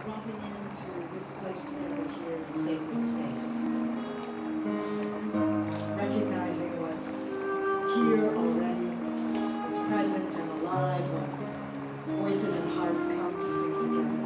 dropping into this place together here in a sacred space. Recognizing what's here already, what's present and alive, what voices and hearts come to sing together.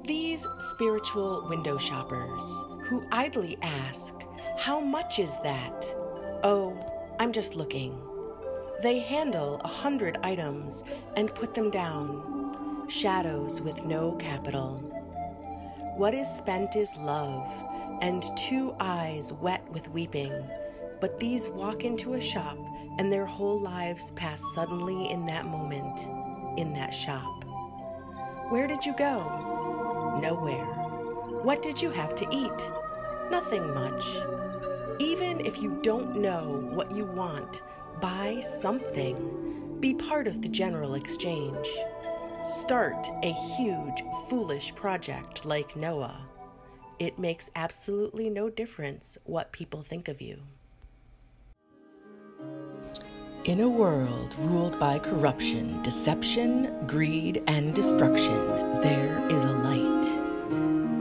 These spiritual window shoppers who idly ask, "How much is that?" "Oh, I'm just looking." They handle 100 items and put them down, shadows with no capital. What is spent is love, and 2 eyes wet with weeping, but these walk into a shop and their whole lives pass suddenly in that moment, in that shop. Where did you go? Nowhere. What did you have to eat? Nothing much. Even if you don't know what you want, buy something. Be part of the general exchange. Start a huge, foolish project like Noah. It makes absolutely no difference what people think of you. In a world ruled by corruption, deception, greed, and destruction, there is a light.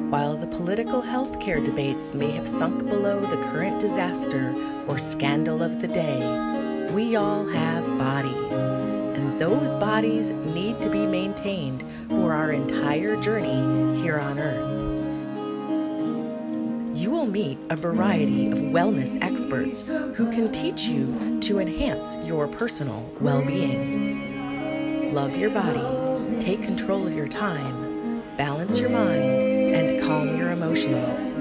While the political healthcare debates may have sunk below the current disaster or scandal of the day, we all have bodies, and those bodies need to be maintained for our entire journey here on Earth. You will meet a variety of wellness experts who can teach you to enhance your personal well-being. Love your body, take control of your time, balance your mind, and calm your emotions.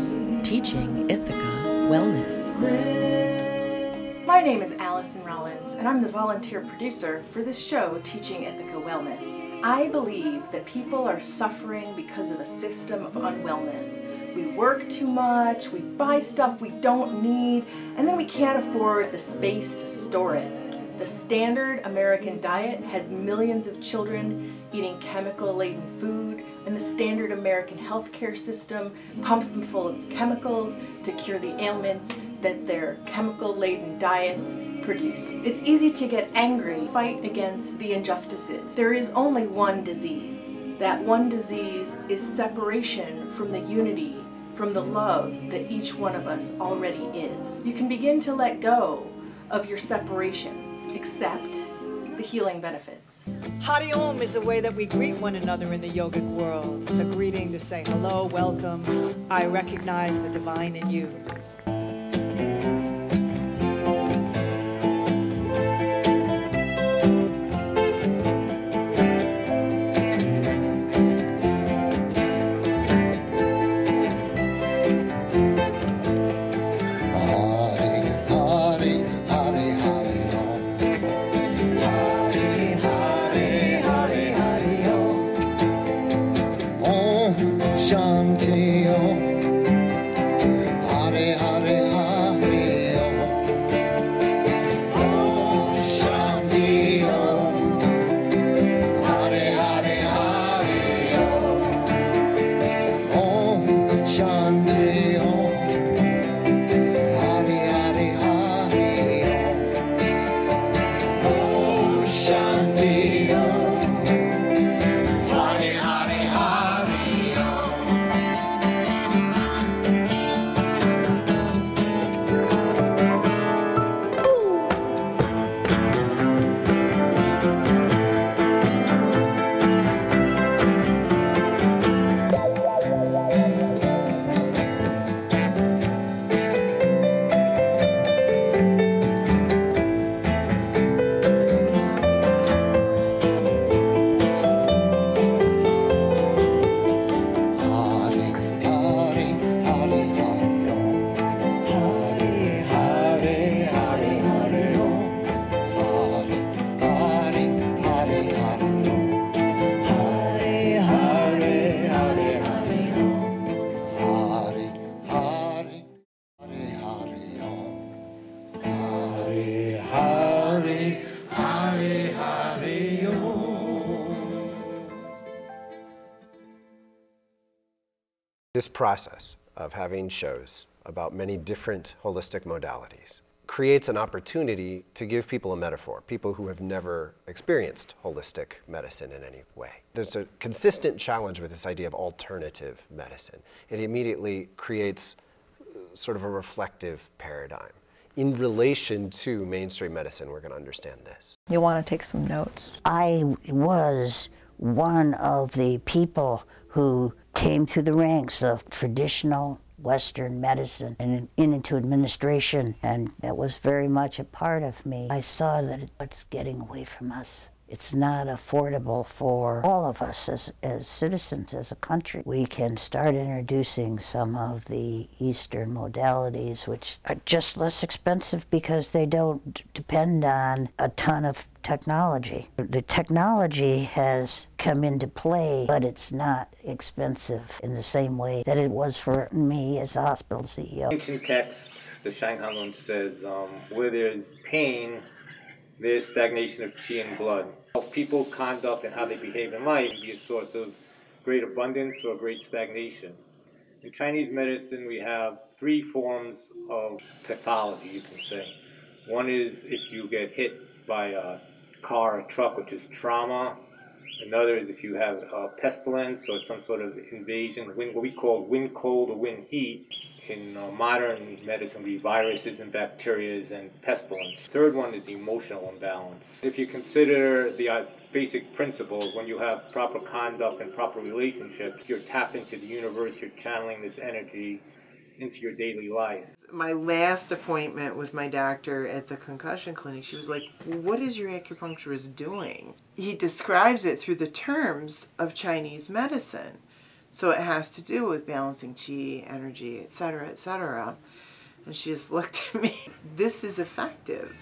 Teaching Ithaca Wellness. My name is Allison Rollins, and I'm the volunteer producer for this show, Teaching Ithaca Wellness. I believe that people are suffering because of a system of unwellness. We work too much, we buy stuff we don't need, and then we can't afford the space to store it. The standard American diet has millions of children eating chemical-laden food, and the standard American healthcare system pumps them full of chemicals to cure the ailments that their chemical-laden diets produce. It's easy to get angry, fight against the injustices. There is only one disease. That one disease is separation from the unity, from the love that each one of us already is. You can begin to let go of your separation, accept the healing benefits. Hari Om is the way that we greet one another in the yogic world. It's a greeting to say hello, welcome, I recognize the divine in you. Shanti Om, Hare This process of having shows about many different holistic modalities creates an opportunity to give people a metaphor, people who have never experienced holistic medicine in any way. There's a consistent challenge with this idea of alternative medicine. It immediately creates sort of a reflective paradigm. In relation to mainstream medicine, we're going to understand this. You'll want to take some notes. I was one of the people who came through the ranks of traditional Western medicine and into administration, and that was very much a part of me. I saw that it's getting away from us. It's not affordable for all of us as citizens, as a country. We can start introducing some of the Eastern modalities, which are just less expensive because they don't depend on a ton of technology. The technology has come into play, but it's not expensive in the same way that it was for me as a hospital CEO. Ancient text, the Shanghai says, where there's pain, there's stagnation of qi and blood. People's conduct and how they behave in life can be a source of great abundance or great stagnation. In Chinese medicine, we have three forms of pathology, you can say. One is if you get hit by a car or truck, which is trauma. Another is if you have a pestilence or some sort of invasion, what we call wind cold or wind heat. In modern medicine, we viruses and bacteria and pestilence. Third one is emotional imbalance. If you consider the basic principles, when you have proper conduct and proper relationships, you're tapped into the universe, you're channeling this energy into your daily life. My last appointment with my doctor at the concussion clinic, she was like, what is your acupuncturist doing? He describes it through the terms of Chinese medicine. So it has to do with balancing qi, energy, etc., etc. And she just looked at me. This is effective.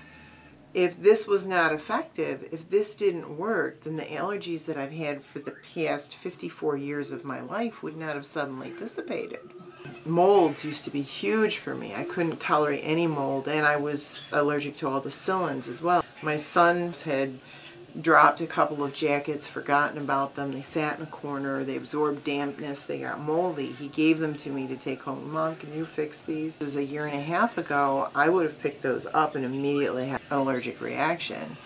If this was not effective, if this didn't work, then the allergies that I've had for the past 54 years of my life would not have suddenly dissipated. Molds used to be huge for me. I couldn't tolerate any mold, and I was allergic to all the psyllins as well. My sons had dropped a couple of jackets, forgotten about them. They sat in a corner. They absorbed dampness. They got moldy. He gave them to me to take home. Mom, can you fix these? This is a year and a half ago. I would have picked those up and immediately had an allergic reaction.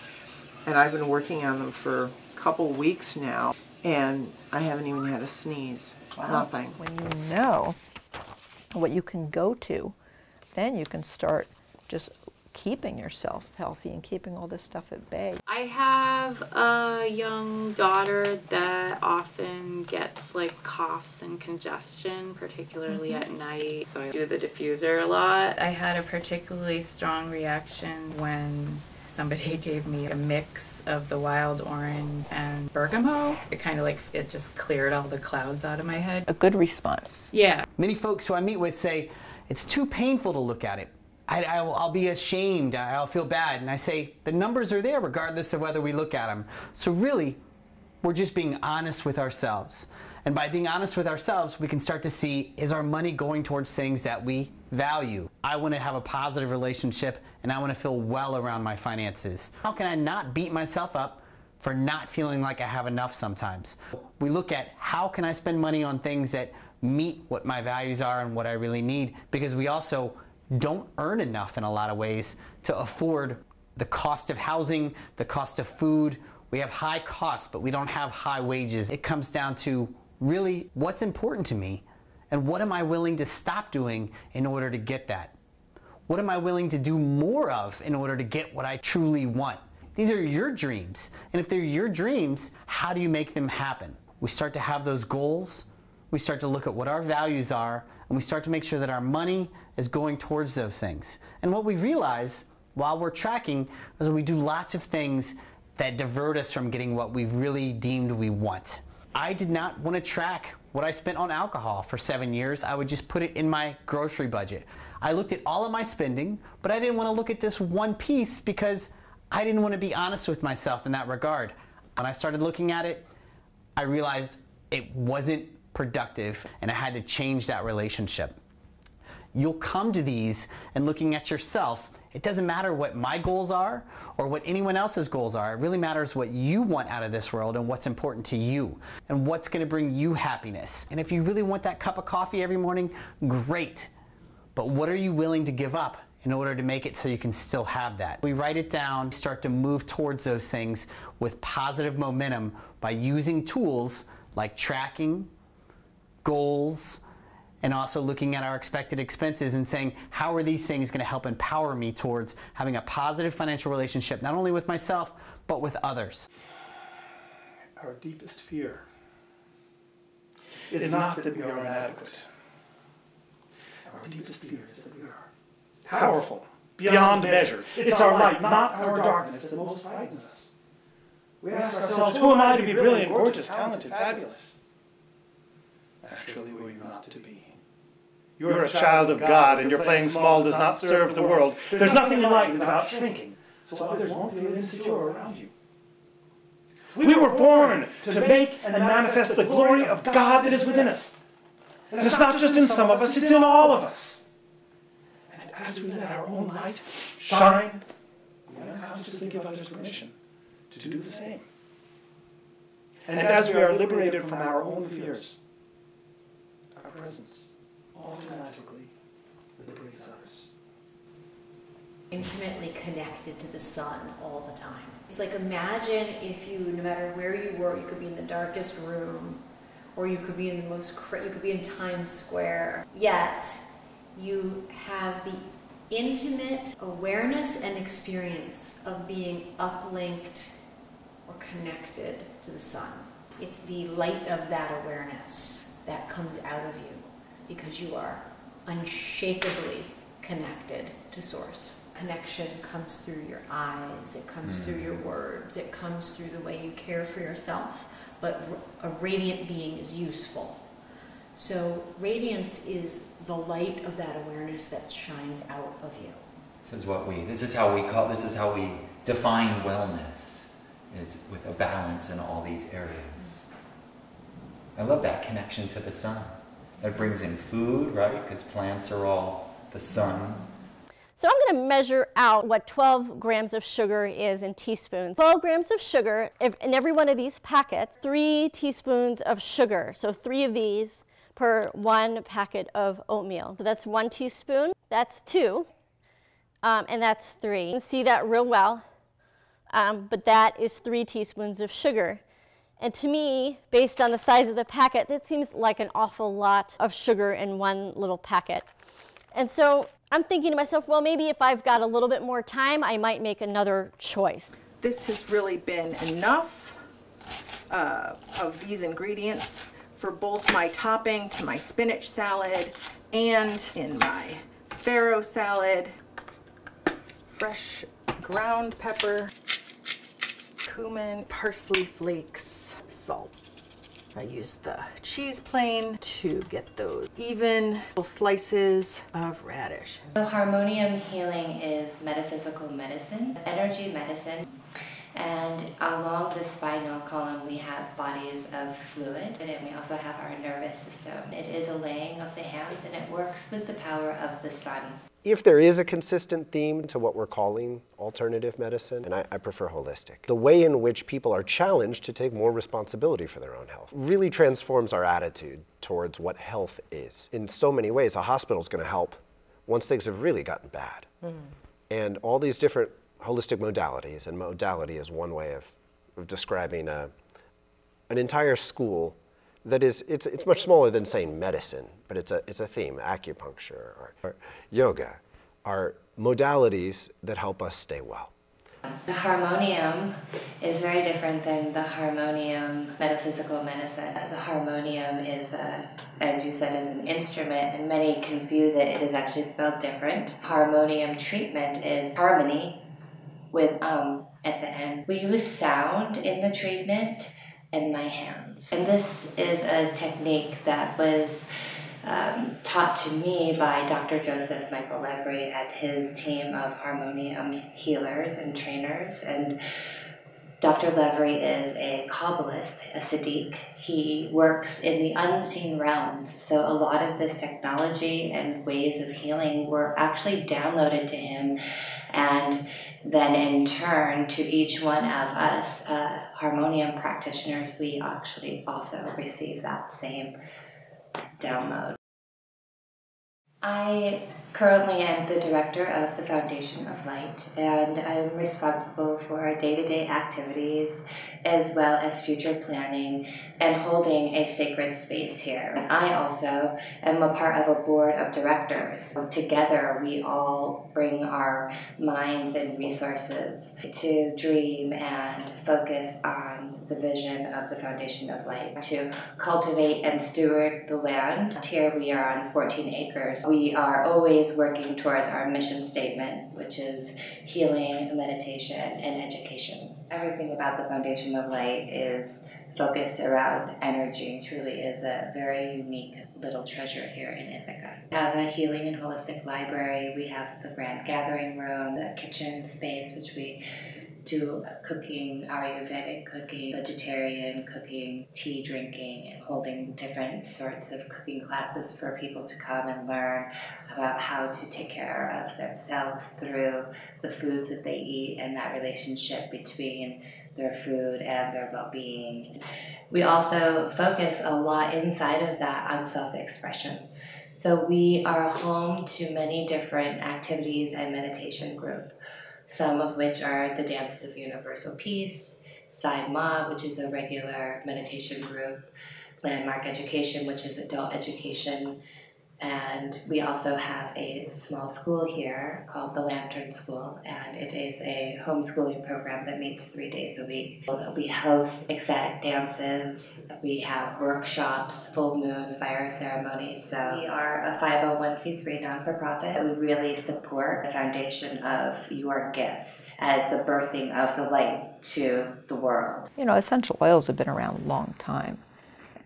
And I've been working on them for a couple weeks now, and I haven't even had a sneeze. Wow. Nothing. When you know what you can go to, then you can start just keeping yourself healthy and keeping all this stuff at bay. I have a young daughter that often gets like coughs and congestion, particularly at night, so I do the diffuser a lot. I had a particularly strong reaction when somebody gave me a mix of the wild orange and bergamot. It kind of like, it just cleared all the clouds out of my head. A good response. Yeah. Many folks who I meet with say, it's too painful to look at it. I'll be ashamed, I'll feel bad. And I say, the numbers are there regardless of whether we look at them. So really, we're just being honest with ourselves. And by being honest with ourselves, we can start to see, is our money going towards things that we value? I want to have a positive relationship, and I want to feel well around my finances. How can I not beat myself up for not feeling like I have enough sometimes? We look at how can I spend money on things that meet what my values are and what I really need, because we also don't earn enough in a lot of ways to afford the cost of housing, the cost of food. We have high costs, but we don't have high wages. It comes down to really what's important to me and what am I willing to stop doing in order to get that? What am I willing to do more of in order to get what I truly want? These are your dreams. And if they're your dreams, how do you make them happen? We start to have those goals. We start to look at what our values are, and we start to make sure that our money is going towards those things. And what we realize while we're tracking is we do lots of things that divert us from getting what we've really deemed we want. I did not want to track what I spent on alcohol for 7 years. I would just put it in my grocery budget. I looked at all of my spending, but I didn't want to look at this one piece because I didn't want to be honest with myself in that regard. When I started looking at it, I realized it wasn't productive, and I had to change that relationship. You'll come to these and looking at yourself It doesn't matter what my goals are or what anyone else's goals are. It really matters what you want out of this world and what's important to you and what's going to bring you happiness. And if you really want that cup of coffee every morning, great. But what are you willing to give up in order to make it so you can still have that? We write it down, start to move towards those things with positive momentum by using tools like tracking, goals, and also looking at our expected expenses and saying, how are these things going to help empower me towards having a positive financial relationship, not only with myself, but with others? Our deepest fear is not that we are inadequate. Our deepest fear is that we are powerful, beyond measure. It's our light, not our darkness, that most frightens us. We ask ourselves, who am I to be brilliant, gorgeous, talented, fabulous? Actually, who are you not to be? You're a child of God, and your playing small does not serve the world. There's nothing enlightened about shrinking, so others won't feel insecure around you. We were born to make and manifest the glory of God that is within us. And it's not just in some of us, it's in all of us. And as we let our own light shine, we unconsciously give others permission to do the same. And as we are liberated from our own fears, our presence automatically liberates others. Intimately connected to the sun all the time. It's like, imagine if you, no matter where you were, you could be in the darkest room, or you could be in the you could be in Times Square, yet you have the intimate awareness and experience of being uplinked or connected to the sun. It's the light of that awareness that comes out of you because you are unshakably connected to Source. Connection comes through your eyes, it comes through your words, it comes through the way you care for yourself, but a radiant being is useful. So radiance is the light of that awareness that shines out of you. This is how we define wellness, is with a balance in all these areas. I love that connection to the sun. That brings in food, right? Because plants are all the sun. So I'm going to measure out what 12 grams of sugar is in teaspoons. 12 grams of sugar, in every one of these packets, 3 teaspoons of sugar. So 3 of these per 1 packet of oatmeal. So that's 1 teaspoon, that's 2, and that's 3. You can see that real well, but that is 3 teaspoons of sugar. And to me, based on the size of the packet, that seems like an awful lot of sugar in one little packet. And so I'm thinking to myself, well, maybe if I've got a little bit more time, I might make another choice. This has really been enough of these ingredients for both my topping to my spinach salad and in my farro salad. Fresh ground pepper, cumin, parsley flakes, salt. I use the cheese plane to get those even slices of radish. The harmonium healing is metaphysical medicine, energy medicine, and along the spinal column we have bodies of fluid, and we also have our nervous system. It is a laying of the hands, and it works with the power of the sun. If there is a consistent theme to what we're calling alternative medicine, and I prefer holistic, the way in which people are challenged to take more responsibility for their own health really transforms our attitude towards what health is. In so many ways, a hospital's going to help once things have really gotten bad. And all these different holistic modalities, and modality is one way of describing an entire school that is, it's much smaller than saying medicine, but it's a theme. Acupuncture or yoga are modalities that help us stay well. The harmonium is very different than the harmonium metaphysical medicine. The harmonium is, as you said, is an instrument, and many confuse it. It is actually spelled different. Harmonium treatment is harmony with at the end. We use sound in the treatment in my hands. And this is a technique that was taught to me by Dr. Joseph Michael Lebry and his team of harmonium healers and trainers. And Dr. Levry is a Kabbalist, a Siddiq. He works in the unseen realms, so a lot of this technology and ways of healing were actually downloaded to him, and then in turn to each one of us harmonium practitioners, we actually also receive that same download. I currently am the director of the Foundation of Light, and I'm responsible for day-to-day activities as well as future planning and holding a sacred space here. I also am a part of a board of directors. Together, we all bring our minds and resources to dream and focus on the vision of the Foundation of Light, to cultivate and steward the land. Here we are on 14 acres. We are always working towards our mission statement, which is healing, meditation, and education. Everything about the Foundation of Light is focused around energy. Truly is a very unique little treasure here in Ithaca. We have a healing and holistic library. We have the grand gathering room, the kitchen space, which we do cooking, Ayurvedic cooking, vegetarian cooking, tea drinking, and holding different sorts of cooking classes for people to come and learn about how to take care of themselves through the foods that they eat and that relationship between their food and their well-being. We also focus a lot inside of that on self-expression. So we are home to many different activities and meditation groups, some of which are the Dances of Universal Peace, Sai Ma, which is a regular meditation group, Landmark Education, which is adult education, and we also have a small school here called the Lantern School, and it is a homeschooling program that meets 3 days a week. We host ecstatic dances, we have workshops, full moon fire ceremonies. So we are a 501c3 non-for-profit. We really support the foundation of Your Gifts as the birthing of the light to the world. You know, essential oils have been around a long time.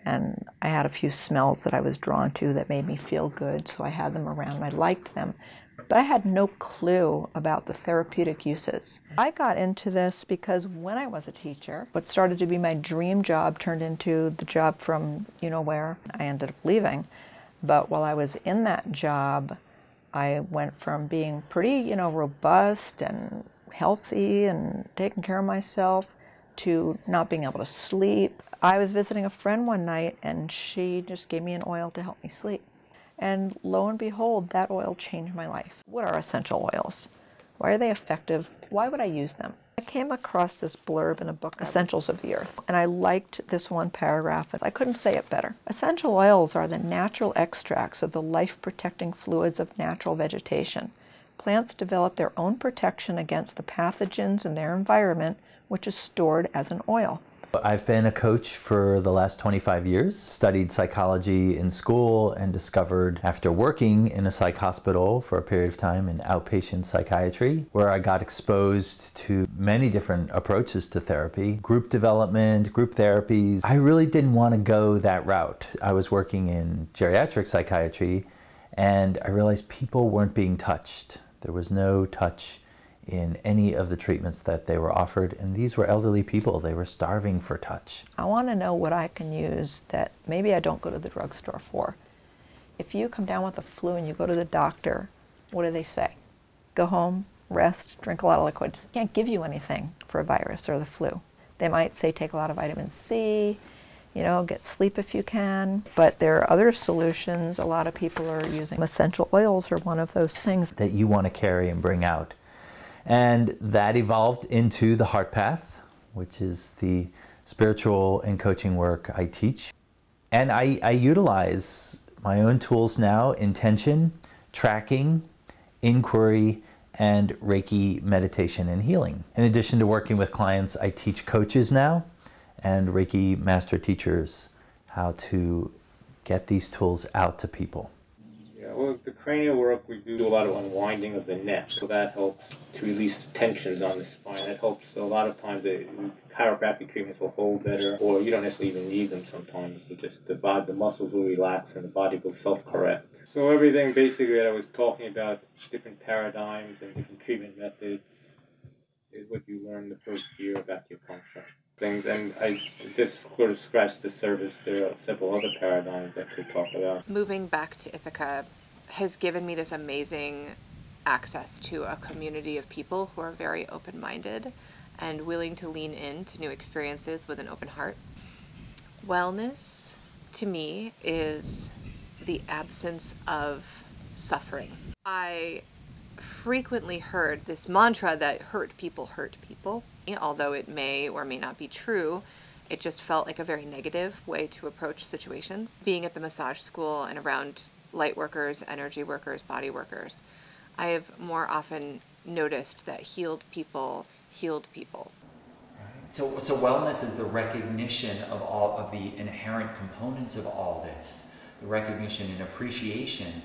And I had a few smells that I was drawn to that made me feel good, so I had them around and I liked them. But I had no clue about the therapeutic uses. I got into this because when I was a teacher, what started to be my dream job turned into the job from you-know-where. I ended up leaving. But while I was in that job, I went from being pretty, robust and healthy and taking care of myself to not being able to sleep. I was visiting a friend one night and she just gave me an oil to help me sleep. And lo and behold, that oil changed my life. What are essential oils? Why are they effective? Why would I use them? I came across this blurb in a book, Essentials of the Earth, and I liked this one paragraph. I couldn't say it better. Essential oils are the natural extracts of the life-protecting fluids of natural vegetation. Plants develop their own protection against the pathogens in their environment, which is stored as an oil. I've been a coach for the last 25 years, studied psychology in school, and discovered after working in a psych hospital for a period of time in outpatient psychiatry, where I got exposed to many different approaches to therapy, group development, group therapies. I really didn't want to go that route. I was working in geriatric psychiatry, and I realized people weren't being touched. There was no touch in any of the treatments that they were offered, and these were elderly people. They were starving for touch. I want to know what I can use that maybe I don't go to the drugstore for. If you come down with a flu and you go to the doctor, what do they say? Go home, rest, drink a lot of liquids. Can't give you anything for a virus or the flu. They might say take a lot of vitamin C, get sleep if you can, but there are other solutions. A lot of people are using essential oils, or one of those things that you want to carry and bring out. And that evolved into the Heart Path, which is the spiritual and coaching work I teach. And I utilize my own tools now: intention, tracking, inquiry, and Reiki meditation and healing. In addition to working with clients, I teach coaches now and Reiki master teachers how to get these tools out to people. Well, the cranial work, we do a lot of unwinding of the neck, so that helps to release tensions on the spine. That helps. So a lot of times the chiropractic treatments will hold better, or you don't necessarily even need them sometimes. But just the muscles will relax and the body will self-correct. So everything basically that I was talking about, different paradigms and different treatment methods, is what you learn the first year of acupuncture. Things, and I just sort of scratched the surface. There are several other paradigms that could talk about. Moving back to Ithaca has given me this amazing access to a community of people who are very open-minded and willing to lean into new experiences with an open heart. Wellness, to me, is the absence of suffering. I frequently heard this mantra that hurt people, although it may or may not be true. It just felt like a very negative way to approach situations. Being at the massage school and around light workers, energy workers, body workers, I have more often noticed that healed people healed people. So wellness is the recognition of all of the inherent components of all this, the recognition and appreciation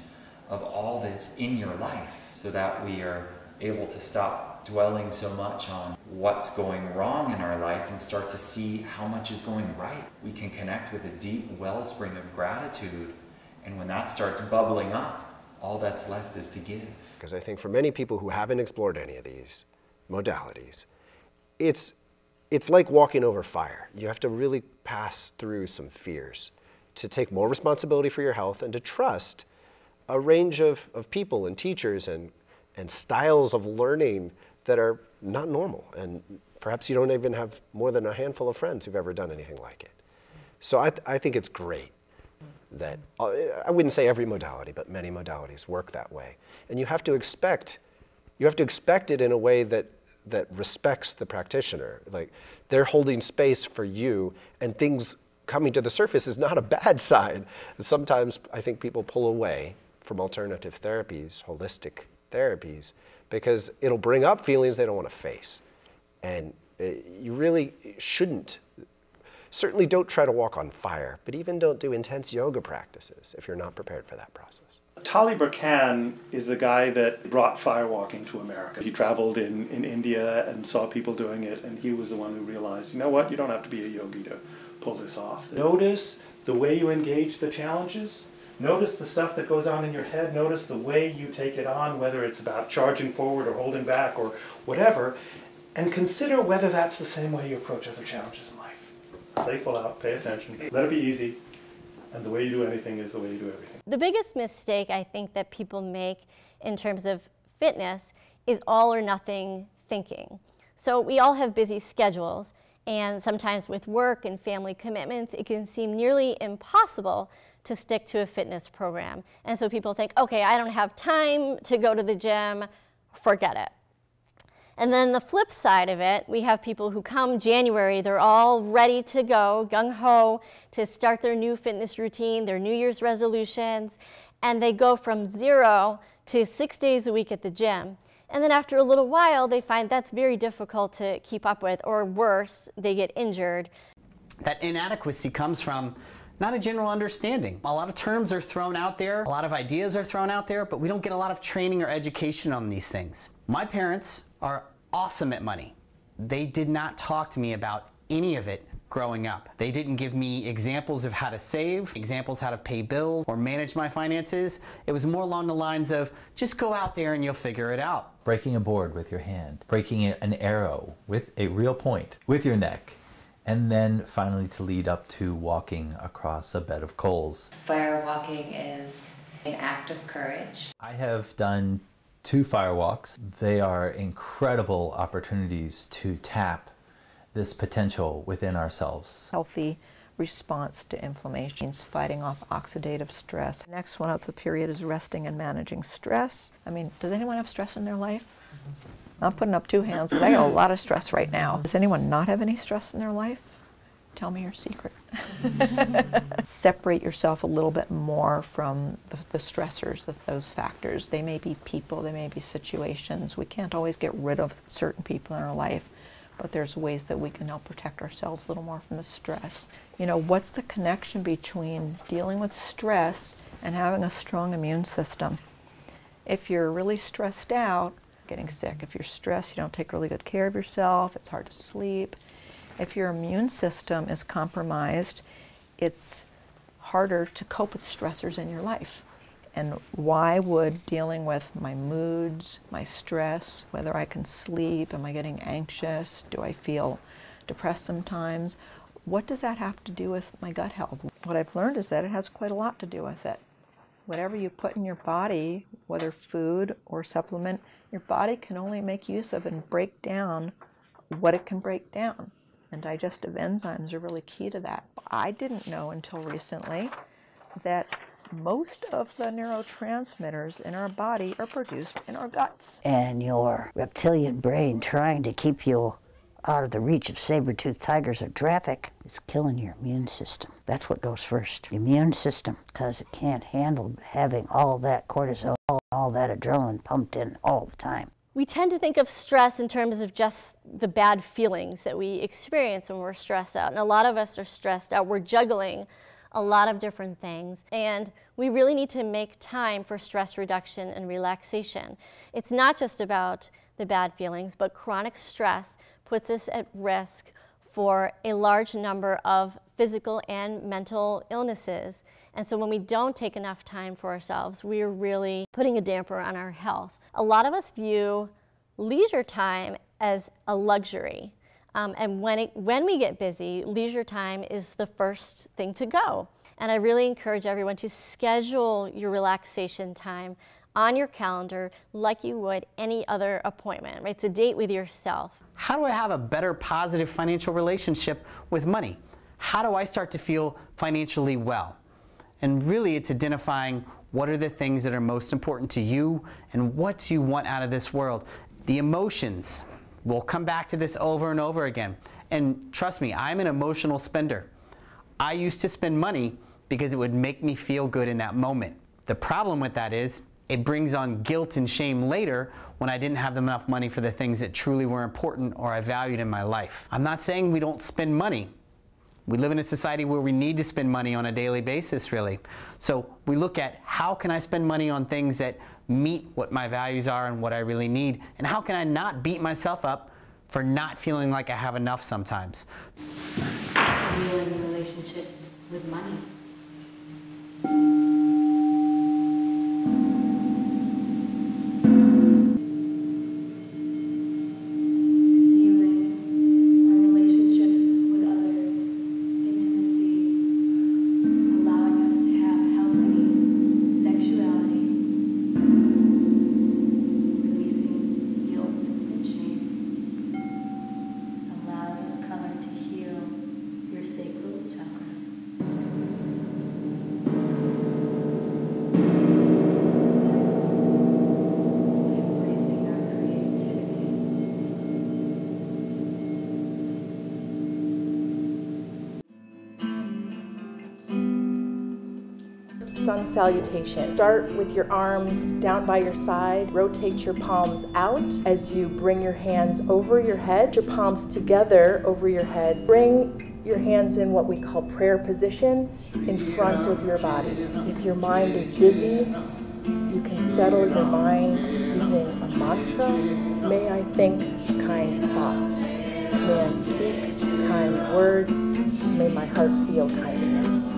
of all this in your life, so that we are able to stop dwelling so much on what's going wrong in our life and start to see how much is going right. We can connect with a deep wellspring of gratitude, and when that starts bubbling up, all that's left is to give. Because I think for many people who haven't explored any of these modalities, it's like walking over fire. You have to really pass through some fears to take more responsibility for your health and to trust a range of people and teachers and styles of learning that are not normal. And perhaps you don't even have more than a handful of friends who've ever done anything like it. So I think it's great that, I wouldn't say every modality, but many modalities work that way. And you have to expect it in a way that respects the practitioner. Like, they're holding space for you, and things coming to the surface is not a bad sign. Sometimes I think people pull away from alternative therapies, holistic therapies, because it'll bring up feelings they don't want to face. And you really shouldn't. Certainly don't try to walk on fire, but even don't do intense yoga practices if you're not prepared for that process. Tali Burkhan is the guy that brought firewalking to America. He traveled in India and saw people doing it, and he was the one who realized, you know what, you don't have to be a yogi to pull this off. Notice the way you engage the challenges. Notice the stuff that goes on in your head. Notice the way you take it on, whether it's about charging forward or holding back or whatever, and consider whether that's the same way you approach other challenges in life. Playful out, pay attention, let it be easy, and the way you do anything is the way you do everything. The biggest mistake I think that people make in terms of fitness is all or nothing thinking. So we all have busy schedules, and sometimes with work and family commitments, it can seem nearly impossible to stick to a fitness program. And so people think, okay, I don't have time to go to the gym, forget it. And then the flip side of it, we have people who come January, they're all ready to go, gung-ho, to start their new fitness routine, their New Year's resolutions, and they go from 0 to 6 days a week at the gym. And then after a little while, they find that's very difficult to keep up with, or worse, they get injured. That inadequacy comes from not a general understanding. A lot of terms are thrown out there, a lot of ideas are thrown out there, but we don't get a lot of training or education on these things. My parents are awesome at money. They did not talk to me about any of it growing up. They didn't give me examples of how to save, examples how to pay bills, or manage my finances. It was more along the lines of, just go out there and you'll figure it out. Breaking a board with your hand, breaking an arrow with a real point with your neck, and then finally to lead up to walking across a bed of coals. Firewalking is an act of courage. I have done 2 firewalks. They are incredible opportunities to tap this potential within ourselves. Healthy response to inflammation means fighting off oxidative stress. The next one up the period is resting and managing stress. I mean, does anyone have stress in their life? I'm putting up 2 hands because I got a lot of stress right now. Does anyone not have any stress in their life? Tell me your secret. Separate yourself a little bit more from the stressors, those factors. They may be people, they may be situations. We can't always get rid of certain people in our life, but there's ways that we can help protect ourselves a little more from the stress. You know, what's the connection between dealing with stress and having a strong immune system? If you're really stressed out, getting sick. If you're stressed, you don't take really good care of yourself, it's hard to sleep. If your immune system is compromised, it's harder to cope with stressors in your life. And why would dealing with my moods, my stress, whether I can sleep, am I getting anxious, do I feel depressed sometimes, what does that have to do with my gut health? What I've learned is that it has quite a lot to do with it. Whatever you put in your body, whether food or supplement, your body can only make use of and break down what it can break down. And digestive enzymes are really key to that. I didn't know until recently that most of the neurotransmitters in our body are produced in our guts. And your reptilian brain trying to keep you out of the reach of saber-toothed tigers or traffic is killing your immune system. That's what goes first. The immune system, because it can't handle having all that cortisol, all that adrenaline pumped in all the time. We tend to think of stress in terms of just the bad feelings that we experience when we're stressed out. And a lot of us are stressed out. We're juggling a lot of different things. And we really need to make time for stress reduction and relaxation. It's not just about the bad feelings, but chronic stress puts us at risk for a large number of physical and mental illnesses. And so when we don't take enough time for ourselves, we are really putting a damper on our health. A lot of us view leisure time as a luxury. And when we get busy, leisure time is the first thing to go. And I really encourage everyone to schedule your relaxation time on your calendar like you would any other appointment, right? It's a date with yourself. How do I have a better, positive financial relationship with money? How do I start to feel financially well? And really, it's identifying what are the things that are most important to you and what do you want out of this world. The emotions, we'll come back to this over and over again. And trust me, I'm an emotional spender. I used to spend money because it would make me feel good in that moment. The problem with that is it brings on guilt and shame later when I didn't have enough money for the things that truly were important or I valued in my life. I'm not saying we don't spend money. We live in a society where we need to spend money on a daily basis, really. So we look at how can I spend money on things that meet what my values are and what I really need, and how can I not beat myself up for not feeling like I have enough sometimes. Healing relationships with money. Sun salutation. Start with your arms down by your side. Rotate your palms out as you bring your hands over your head. Your palms together over your head. Bring your hands in what we call prayer position in front of your body. If your mind is busy, you can settle your mind using a mantra. May I think kind thoughts. May I speak kind words. May my heart feel kindness.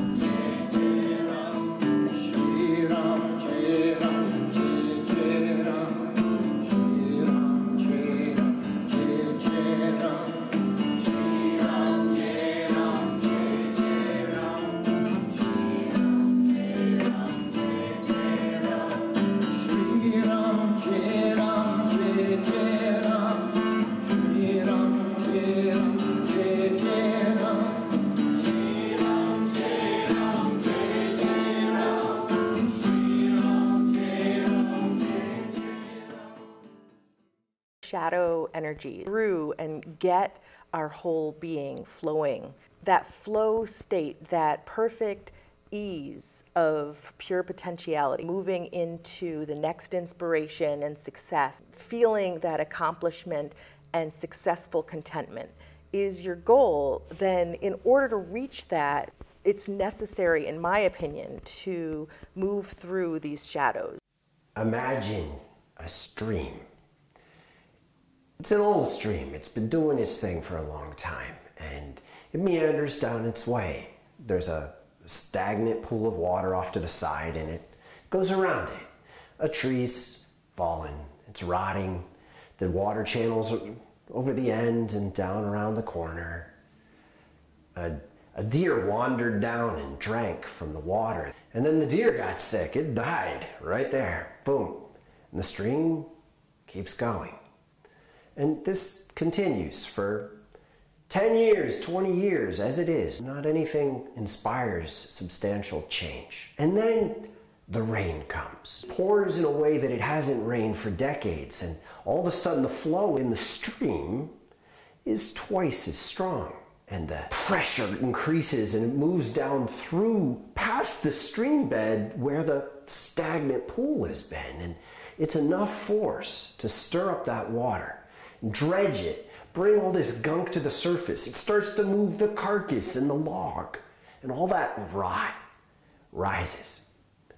Shadow energy through and get our whole being flowing. That flow state, that perfect ease of pure potentiality, moving into the next inspiration and success, feeling that accomplishment and successful contentment is your goal, then in order to reach that, it's necessary, in my opinion, to move through these shadows. Imagine a stream. It's an old stream. It's been doing its thing for a long time, and it meanders down its way. There's a stagnant pool of water off to the side, and it goes around it. A tree's fallen, it's rotting, the water channels are over the end and down around the corner. A deer wandered down and drank from the water, and then the deer got sick. It died right there, boom. And the stream keeps going. And this continues for 10 years, 20 years, as it is. Not anything inspires substantial change. And then the rain comes. Pours in a way that it hasn't rained for decades, and all of a sudden the flow in the stream is twice as strong. And the pressure increases and it moves down through past the stream bed where the stagnant pool has been. And it's enough force to stir up that water, dredge it, bring all this gunk to the surface. It starts to move the carcass and the log, and all that rot rises.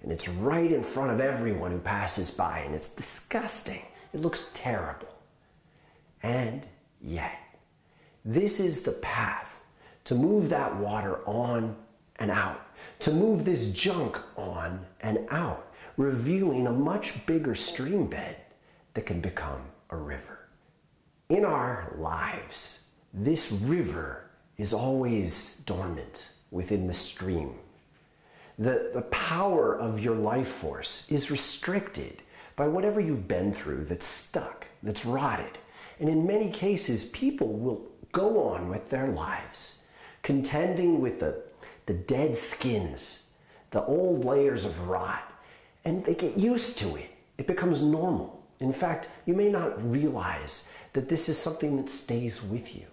And it's right in front of everyone who passes by, and it's disgusting. It looks terrible. And yet, this is the path to move that water on and out, to move this junk on and out, revealing a much bigger stream bed that can become a river. In our lives, this river is always dormant within the stream. The power of your life force is restricted by whatever you've been through that's stuck, that's rotted. And in many cases, people will go on with their lives, contending with the dead skins, the old layers of rot, and they get used to it. It becomes normal. In fact, you may not realize that this is something that stays with you.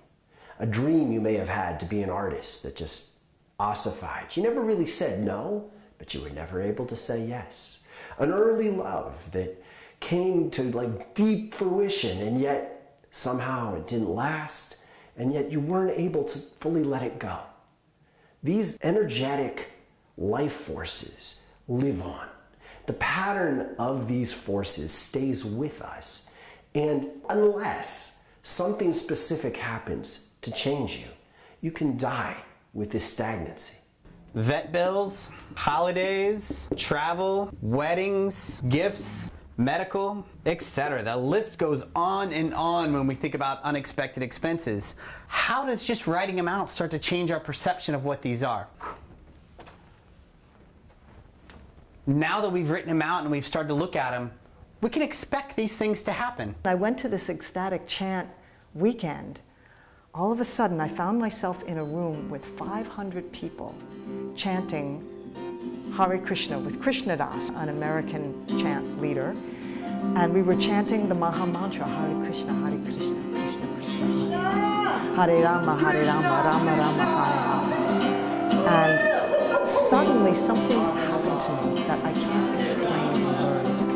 A dream you may have had to be an artist that just ossified. You never really said no, but you were never able to say yes. An early love that came to like deep fruition, and yet somehow it didn't last, and yet you weren't able to fully let it go. These energetic life forces live on. The pattern of these forces stays with us, and unless something specific happens to change you, you can die with this stagnancy. Vet bills, holidays, travel, weddings, gifts, medical, etc. The list goes on and on when we think about unexpected expenses. How does just writing them out start to change our perception of what these are? Now that we've written them out and we've started to look at them, we can expect these things to happen. I went to this ecstatic chant weekend. All of a sudden, I found myself in a room with 500 people chanting Hare Krishna with Krishnadas, an American chant leader. And we were chanting the Maha Mantra, Hare Krishna, Krishna Krishna, Hare Rama, Rama Rama, Hare Rama. And suddenly something happened to me that I can't explain in words.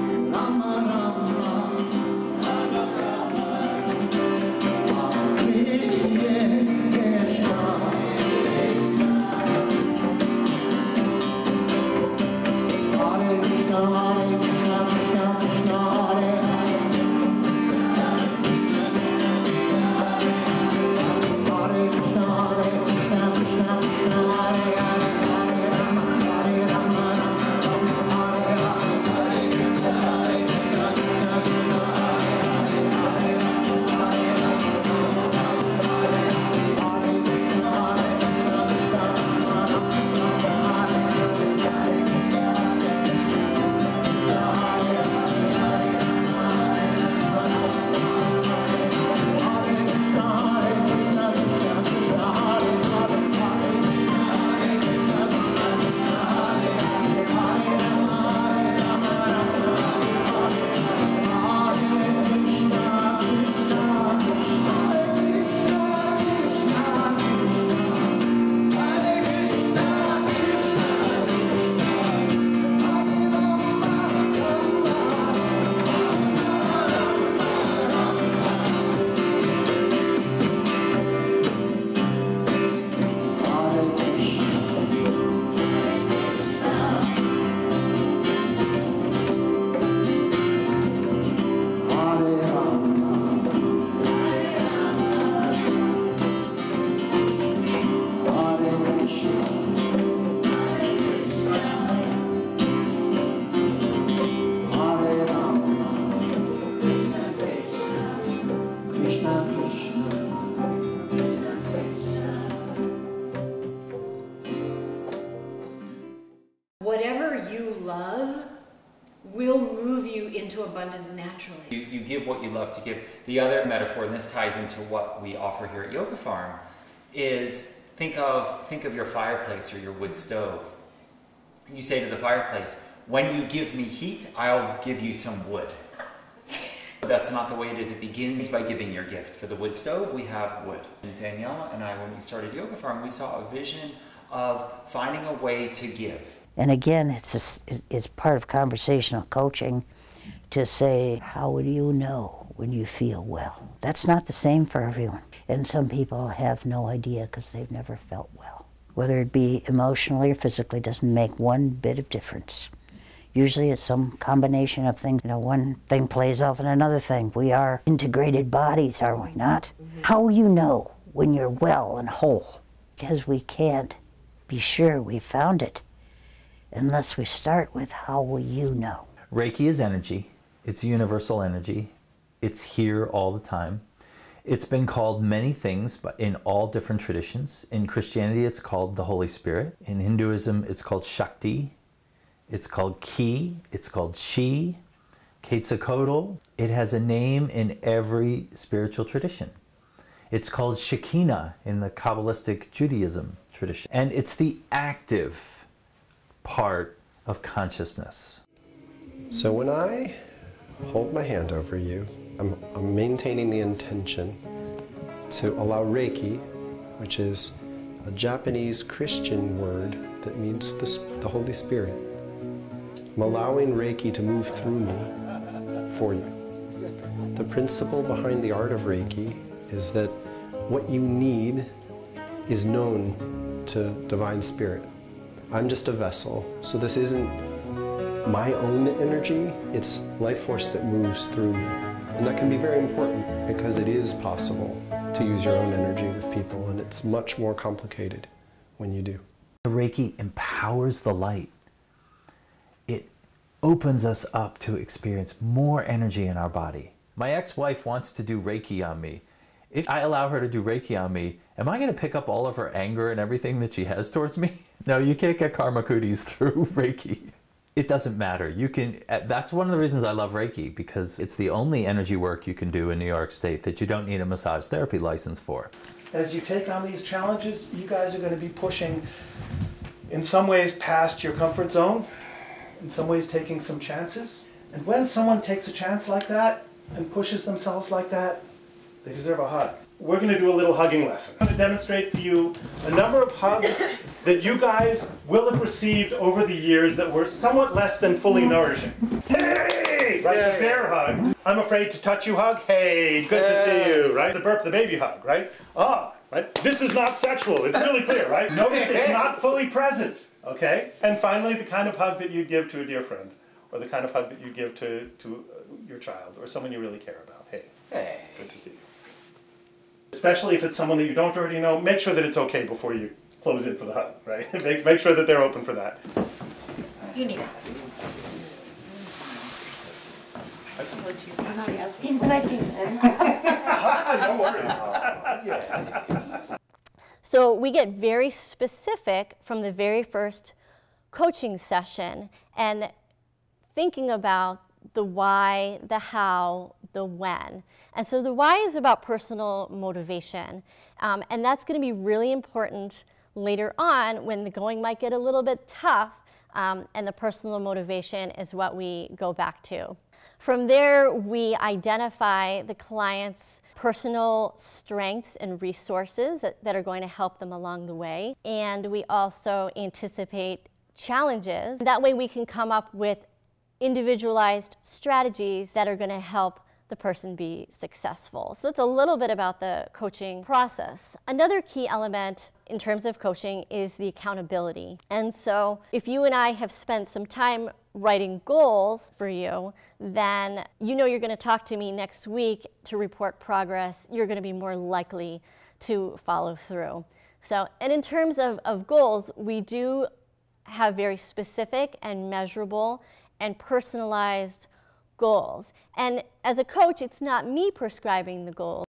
into abundance naturally. You give what you love to give. The other metaphor, and this ties into what we offer here at Yoga Farm, is think of your fireplace or your wood stove. You say to the fireplace, when you give me heat, I'll give you some wood. That's not the way it is. It begins by giving your gift. For the wood stove, we have wood. And Daniela and I, when we started Yoga Farm, we saw a vision of finding a way to give. And again, it's part of conversational coaching to say, how would you know when you feel well? That's not the same for everyone. And some people have no idea because they've never felt well. Whether it be emotionally or physically doesn't make one bit of difference. Usually it's some combination of things. You know, one thing plays off in another thing. We are integrated bodies, are we not? How will you know when you're well and whole? Because we can't be sure we found it unless we start with how will you know? Reiki is energy. It's universal energy. It's here all the time. It's been called many things, but in all different traditions. In Christianity, it's called the Holy Spirit. In Hinduism, it's called Shakti. It's called Ki. It's called Shi. Quetzalcoatl. It has a name in every spiritual tradition. It's called Shekinah in the Kabbalistic Judaism tradition. And it's the active part of consciousness. So when I hold my hand over you, I'm maintaining the intention to allow Reiki, which is a Japanese Christian word that means the Holy Spirit. I'm allowing Reiki to move through me for you. The principle behind the art of Reiki is that what you need is known to Divine Spirit. I'm just a vessel, so this isn't my own energy, it's life force that moves through me. And that can be very important because it is possible to use your own energy with people, and it's much more complicated when you do. Reiki empowers the light. It opens us up to experience more energy in our body. My ex-wife wants to do Reiki on me. If I allow her to do Reiki on me, am I going to pick up all of her anger and everything that she has towards me? No, you can't get karma cooties through Reiki. It doesn't matter. You can. That's one of the reasons I love Reiki, because it's the only energy work you can do in New York State that you don't need a massage therapy license for. As you take on these challenges, you guys are going to be pushing, in some ways, past your comfort zone, in some ways taking some chances. And when someone takes a chance like that and pushes themselves like that, they deserve a hug. We're going to do a little hugging lesson. I'm going to demonstrate for you a number of hugs that you guys will have received over the years that were somewhat less than fully nourishing. Hey! Right, the bear hug. I'm afraid to touch you hug. Hey, good to see you, right? The burp the baby hug, right? Ah, right? This is not sexual. It's really clear, right? Notice it's not fully present, okay? And finally, the kind of hug that you give to a dear friend, or the kind of hug that you give to your child, or someone you really care about. Hey, good to see you. Especially if it's someone that you don't already know, make sure that it's okay before you close in for the hug, right? Make sure that they're open for that. You need a hug. I'm not asking, but I can. No worries. Yeah. So we get very specific from the very first coaching session and thinking about the why, the how, the when. And so the why is about personal motivation. And that's going to be really important later on when the going might get a little bit tough, and the personal motivation is what we go back to. From there, we identify the client's personal strengths and resources that are going to help them along the way. And we also anticipate challenges. That way we can come up with individualized strategies that are going to help the person be successful. So that's a little bit about the coaching process. Another key element in terms of coaching is the accountability. And so if you and I have spent some time writing goals for you, then you know you're going to talk to me next week to report progress. You're going to be more likely to follow through. So, and in terms of goals, we do have very specific and measurable and personalized goals. And as a coach, it's not me prescribing the goals.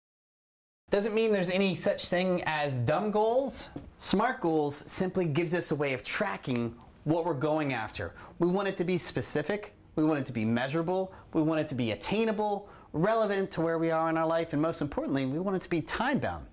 Doesn't mean there's any such thing as dumb goals. SMART goals simply gives us a way of tracking what we're going after. We want it to be specific, We want it to be measurable. We want it to be attainable, relevant to where we are in our life, and most importantly, we want it to be time-bound.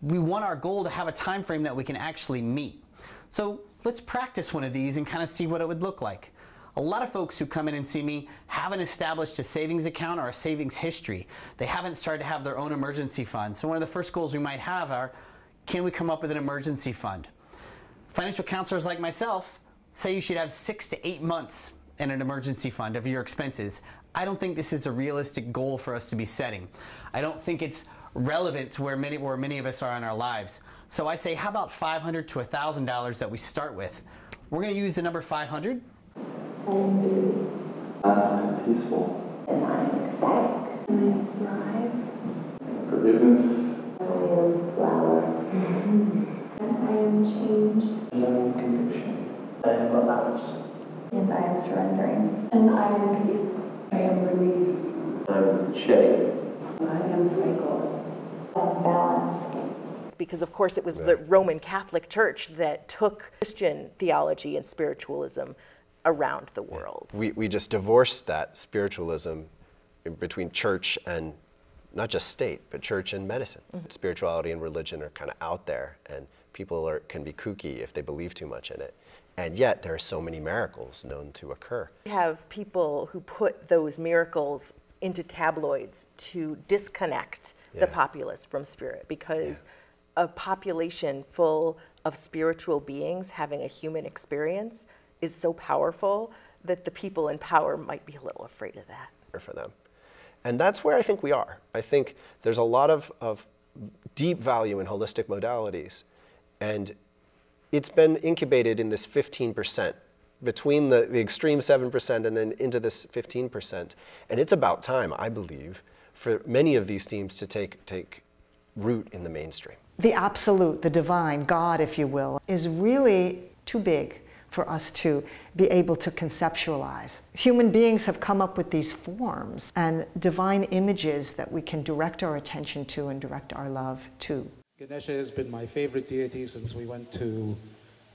We want our goal to have a time frame that we can actually meet. So let's practice one of these and kind of see what it would look like. A lot of folks who come in and see me haven't established a savings account or a savings history. They haven't started to have their own emergency fund. So one of the first goals we might have are, can we come up with an emergency fund? Financial counselors like myself say you should have 6 to 8 months in an emergency fund of your expenses. I don't think this is a realistic goal for us to be setting. I don't think it's relevant to where many of us are in our lives. So I say, how about $500 to $1,000 that we start with? We're going to use the number 500. I'm peaceful. And I'm ecstatic. And I thrive. Forgiveness. I am flower. And I am change. And I am conviction. I am allowance. And I am surrendering. And I am peace. I am release. I am shade. I am cycle. I am balance. Because of course it was the Roman Catholic Church that took Christian theology and spiritualism around the world. We just divorced that spiritualism between church and not just state, but church and medicine. Spirituality and religion are kind of out there, and people can be kooky if they believe too much in it. And yet there are so many miracles known to occur. We have people who put those miracles into tabloids to disconnect the populace from spirit, because a population full of spiritual beings having a human experience is so powerful that the people in power might be a little afraid of that. For them. And that's where I think we are. I think there's a lot of deep value in holistic modalities, and it's been incubated in this 15%, between the extreme 7% and then into this 15%. And it's about time, I believe, for many of these themes to take root in the mainstream. The absolute, the divine, God, if you will, is really too big for us to be able to conceptualize. Human beings have come up with these forms and divine images that we can direct our attention to and direct our love to. Ganesha has been my favorite deity since we went to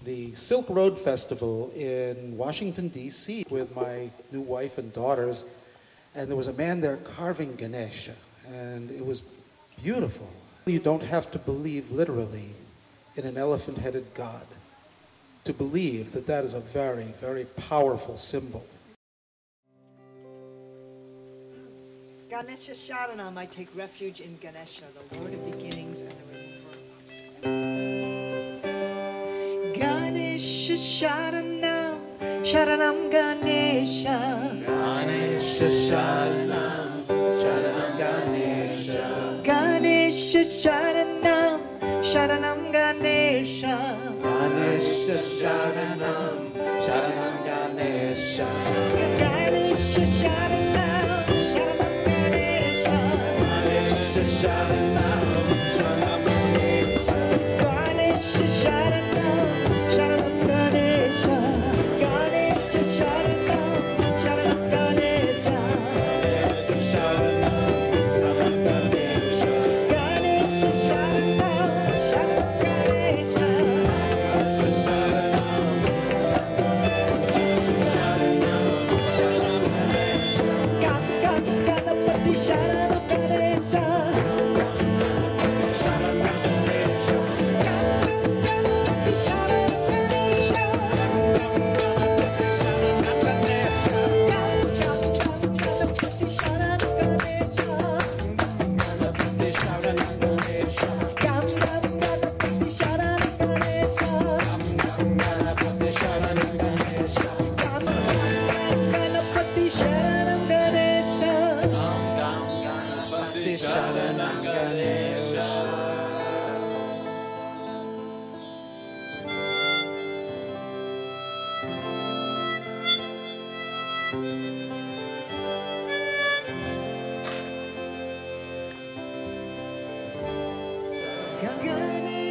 the Silk Road Festival in Washington, D.C. with my new wife and daughters, and there was a man there carving Ganesha, and it was beautiful. You don't have to believe literally in an elephant-headed god to believe that that is a very, very powerful symbol. Ganesha Sharanam, I take refuge in Ganesha, the Lord of beginnings and the remover of obstacles. Ganesha Sharanam, Sharanam Ganesha. Ganesha Sharanam, Sharanam Ganesha. Ganesha Sharanam, Sharanam Ganesha. Ganesha Sharanam, Sharanam Ganesha. Ganesha Sharanam, Sharanam Ganesha. Ganesha Sharanam, Sharanam Ganesha. Ganesha Sharanam, Sharanam Ganesha. Ganesha Sharanam, Sharanam Ganesha. Ganesha Sharanam, Sharanam Ganesha.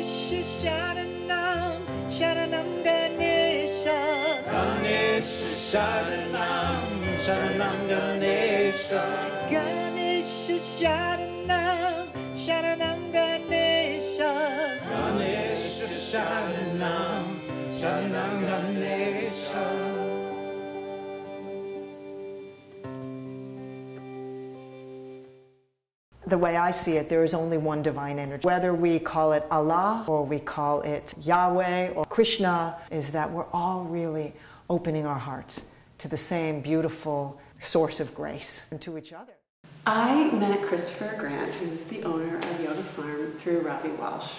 Ganesha Sharanam, Sharanam Ganesha. Ganesha Sharanam, Sharanam Ganesha. Ganesha Sharanam, Sharanam Ganesha. Ganesha Sharanam, Sharanam Ganesha. Ganesha Sharanam, Sharanam Ganesha. The way I see it, there is only one divine energy. Whether we call it Allah or we call it Yahweh or Krishna, is that we're all really opening our hearts to the same beautiful source of grace and to each other. I met Christopher Grant, who's the owner of Yoga Farm, through Robbie Walsh.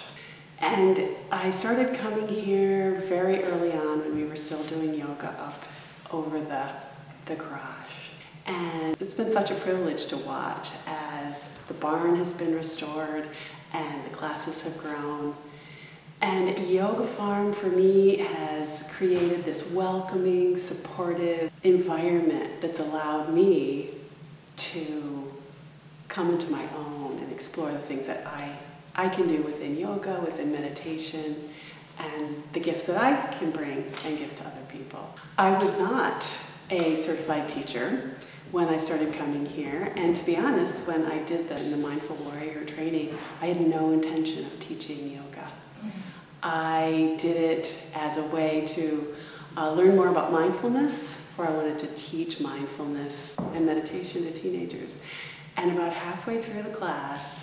And I started coming here very early on when we were still doing yoga up over the garage. And it's been such a privilege to watch as the barn has been restored and the classes have grown. And Yoga Farm for me has created this welcoming, supportive environment that's allowed me to come into my own and explore the things that I can do within yoga, within meditation, and the gifts that I can bring and give to other people. I was not a certified teacher when I started coming here, and to be honest, when I did the Mindful Warrior training, I had no intention of teaching yoga. I did it as a way to learn more about mindfulness, where I wanted to teach mindfulness and meditation to teenagers. And about halfway through the class,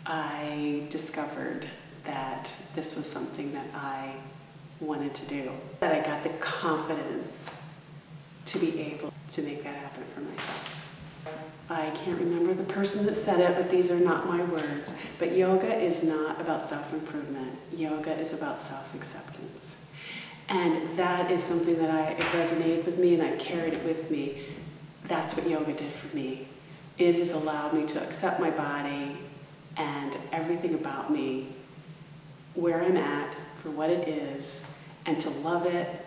I discovered that this was something that I wanted to do. That I got the confidence to be able to make that happen for myself. I can't remember the person that said it, but these are not my words. But yoga is not about self-improvement. Yoga is about self-acceptance. And that is something that it resonated with me, and I carried it with me. That's what yoga did for me. It has allowed me to accept my body and everything about me, where I'm at, for what it is, and to love it,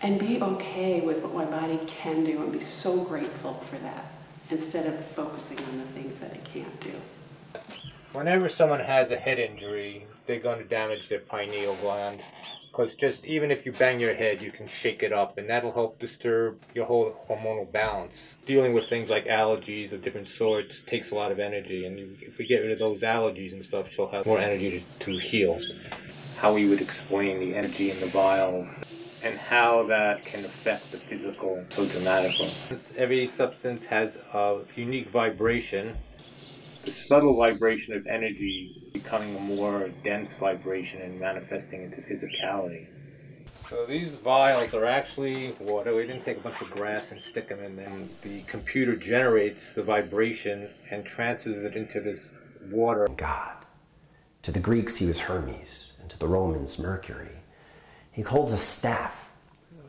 and be okay with what my body can do, and be so grateful for that, instead of focusing on the things that it can't do. Whenever someone has a head injury, they're going to damage their pineal gland. Because just even if you bang your head, you can shake it up, and that'll help disturb your whole hormonal balance. Dealing with things like allergies of different sorts takes a lot of energy, and if we get rid of those allergies and stuff, she'll have more energy to heal. How we would explain the energy in the vials and how that can affect the physical so dramatically. Every substance has a unique vibration. The subtle vibration of energy becoming a more dense vibration and manifesting into physicality. So these vials are actually water. We didn't take a bunch of grass and stick them in there. The computer generates the vibration and transfers it into this water. God. To the Greeks, he was Hermes, and to the Romans, Mercury. He holds a staff.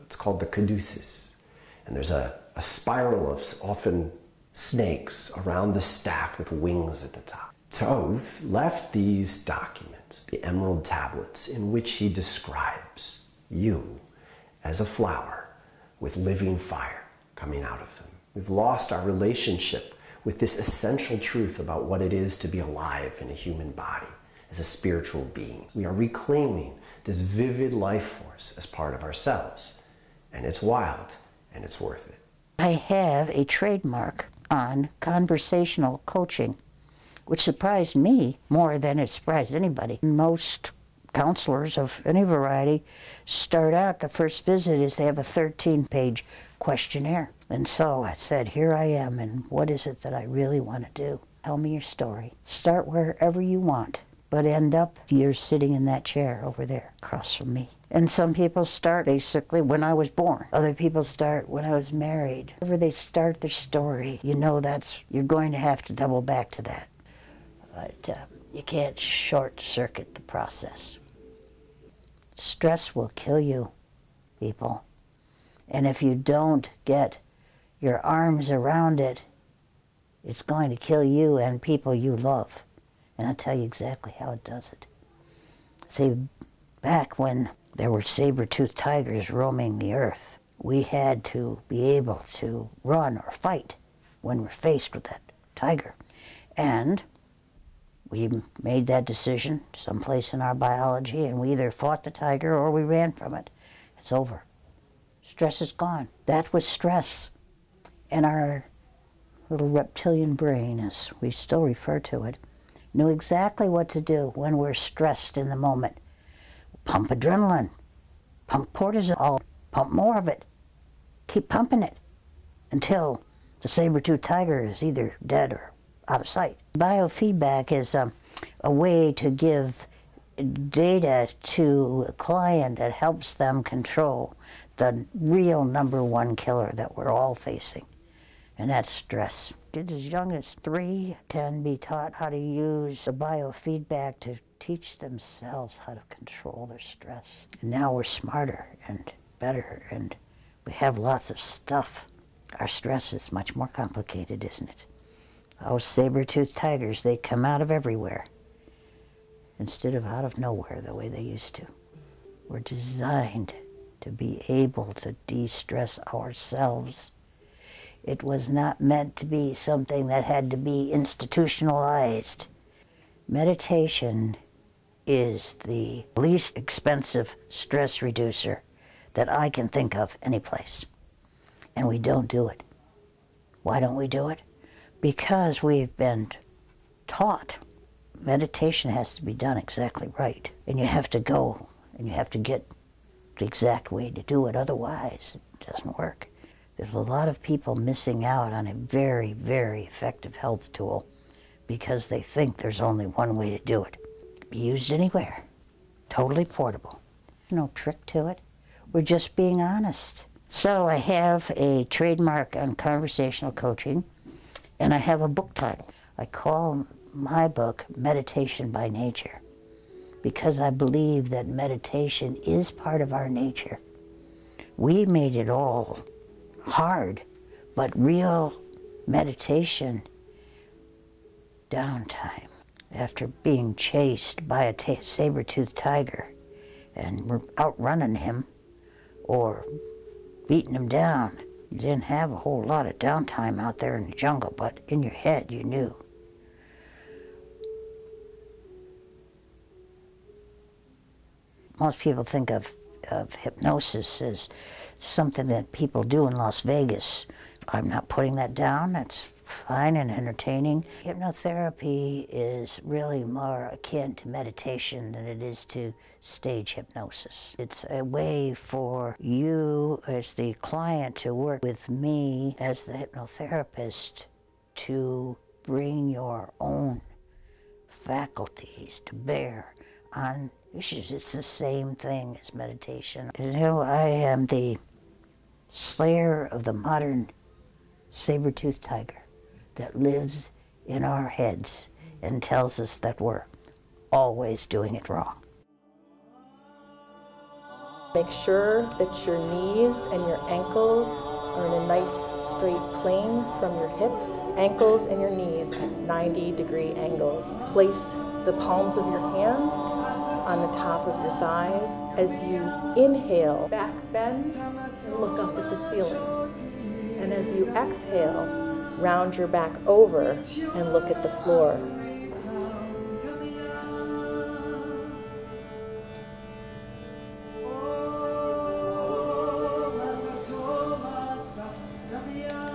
It's called the caduceus. And there's a spiral of often snakes around the staff with wings at the top. Thoth left these documents, the emerald tablets, in which he describes you as a flower with living fire coming out of them. We've lost our relationship with this essential truth about what it is to be alive in a human body as a spiritual being. We are reclaiming this vivid life force as part of ourselves, and it's wild and it's worth it. I have a trademark on conversational coaching, which surprised me more than it surprised anybody. Most counselors of any variety start out, the first visit is they have a 13-page questionnaire. And so I said, here I am, and what is it that I really want to do? Tell me your story. Start wherever you want, but end up, you're sitting in that chair over there across from me. And some people start basically when I was born. Other people start when I was married. Whenever they start their story, you know you're going to have to double back to that. But you can't short-circuit the process. Stress will kill you, people. And if you don't get your arms around it, it's going to kill you and people you love. And I'll tell you exactly how it does it. See, back when there were saber-toothed tigers roaming the earth, we had to be able to run or fight when we're faced with that tiger. And we made that decision someplace in our biology, and we either fought the tiger or we ran from it. It's over. Stress is gone. That was stress. And our little reptilian brain, as we still refer to it, knew exactly what to do when we're stressed in the moment. Pump adrenaline, pump cortisol, pump more of it. Keep pumping it until the saber-toothed tiger is either dead or out of sight. Biofeedback is a way to give data to a client that helps them control the real #1 killer that we're all facing, and that's stress. Kids as young as 3 can be taught how to use the biofeedback to teach themselves how to control their stress. And now we're smarter and better, and we have lots of stuff. Our stress is much more complicated, isn't it? Those saber-toothed tigers, they come out of everywhere instead of out of nowhere the way they used to. We're designed to be able to de-stress ourselves. It was not meant to be something that had to be institutionalized. Meditation is the least expensive stress reducer that I can think of any place. And we don't do it. Why don't we do it? Because we've been taught meditation has to be done exactly right. And you have to go and you have to get the exact way to do it, otherwise it doesn't work. There's a lot of people missing out on a very, very effective health tool because they think there's only one way to do it. It can be used anywhere, totally portable. No trick to it. We're just being honest. So I have a trademark on conversational coaching, and I have a book title. I call my book Meditation by Nature, because I believe that meditation is part of our nature. We made it all hard, but real meditation, downtime. After being chased by a saber-toothed tiger and outrunning him or beating him down, you didn't have a whole lot of downtime out there in the jungle, but in your head you knew. Most people think of hypnosis as something that people do in Las Vegas. I'm not putting that down. That's fine and entertaining. Hypnotherapy is really more akin to meditation than it is to stage hypnosis. It's a way for you as the client to work with me as the hypnotherapist to bring your own faculties to bear on issues. It's the same thing as meditation. You know, I am the slayer of the modern saber-toothed tiger that lives in our heads and tells us that we're always doing it wrong. Make sure that your knees and your ankles are in a nice straight plane from your hips. Ankles and your knees at 90-degree angles. Place the palms of your hands on the top of your thighs. As you inhale, back bend and look up at the ceiling. And as you exhale, round your back over and look at the floor.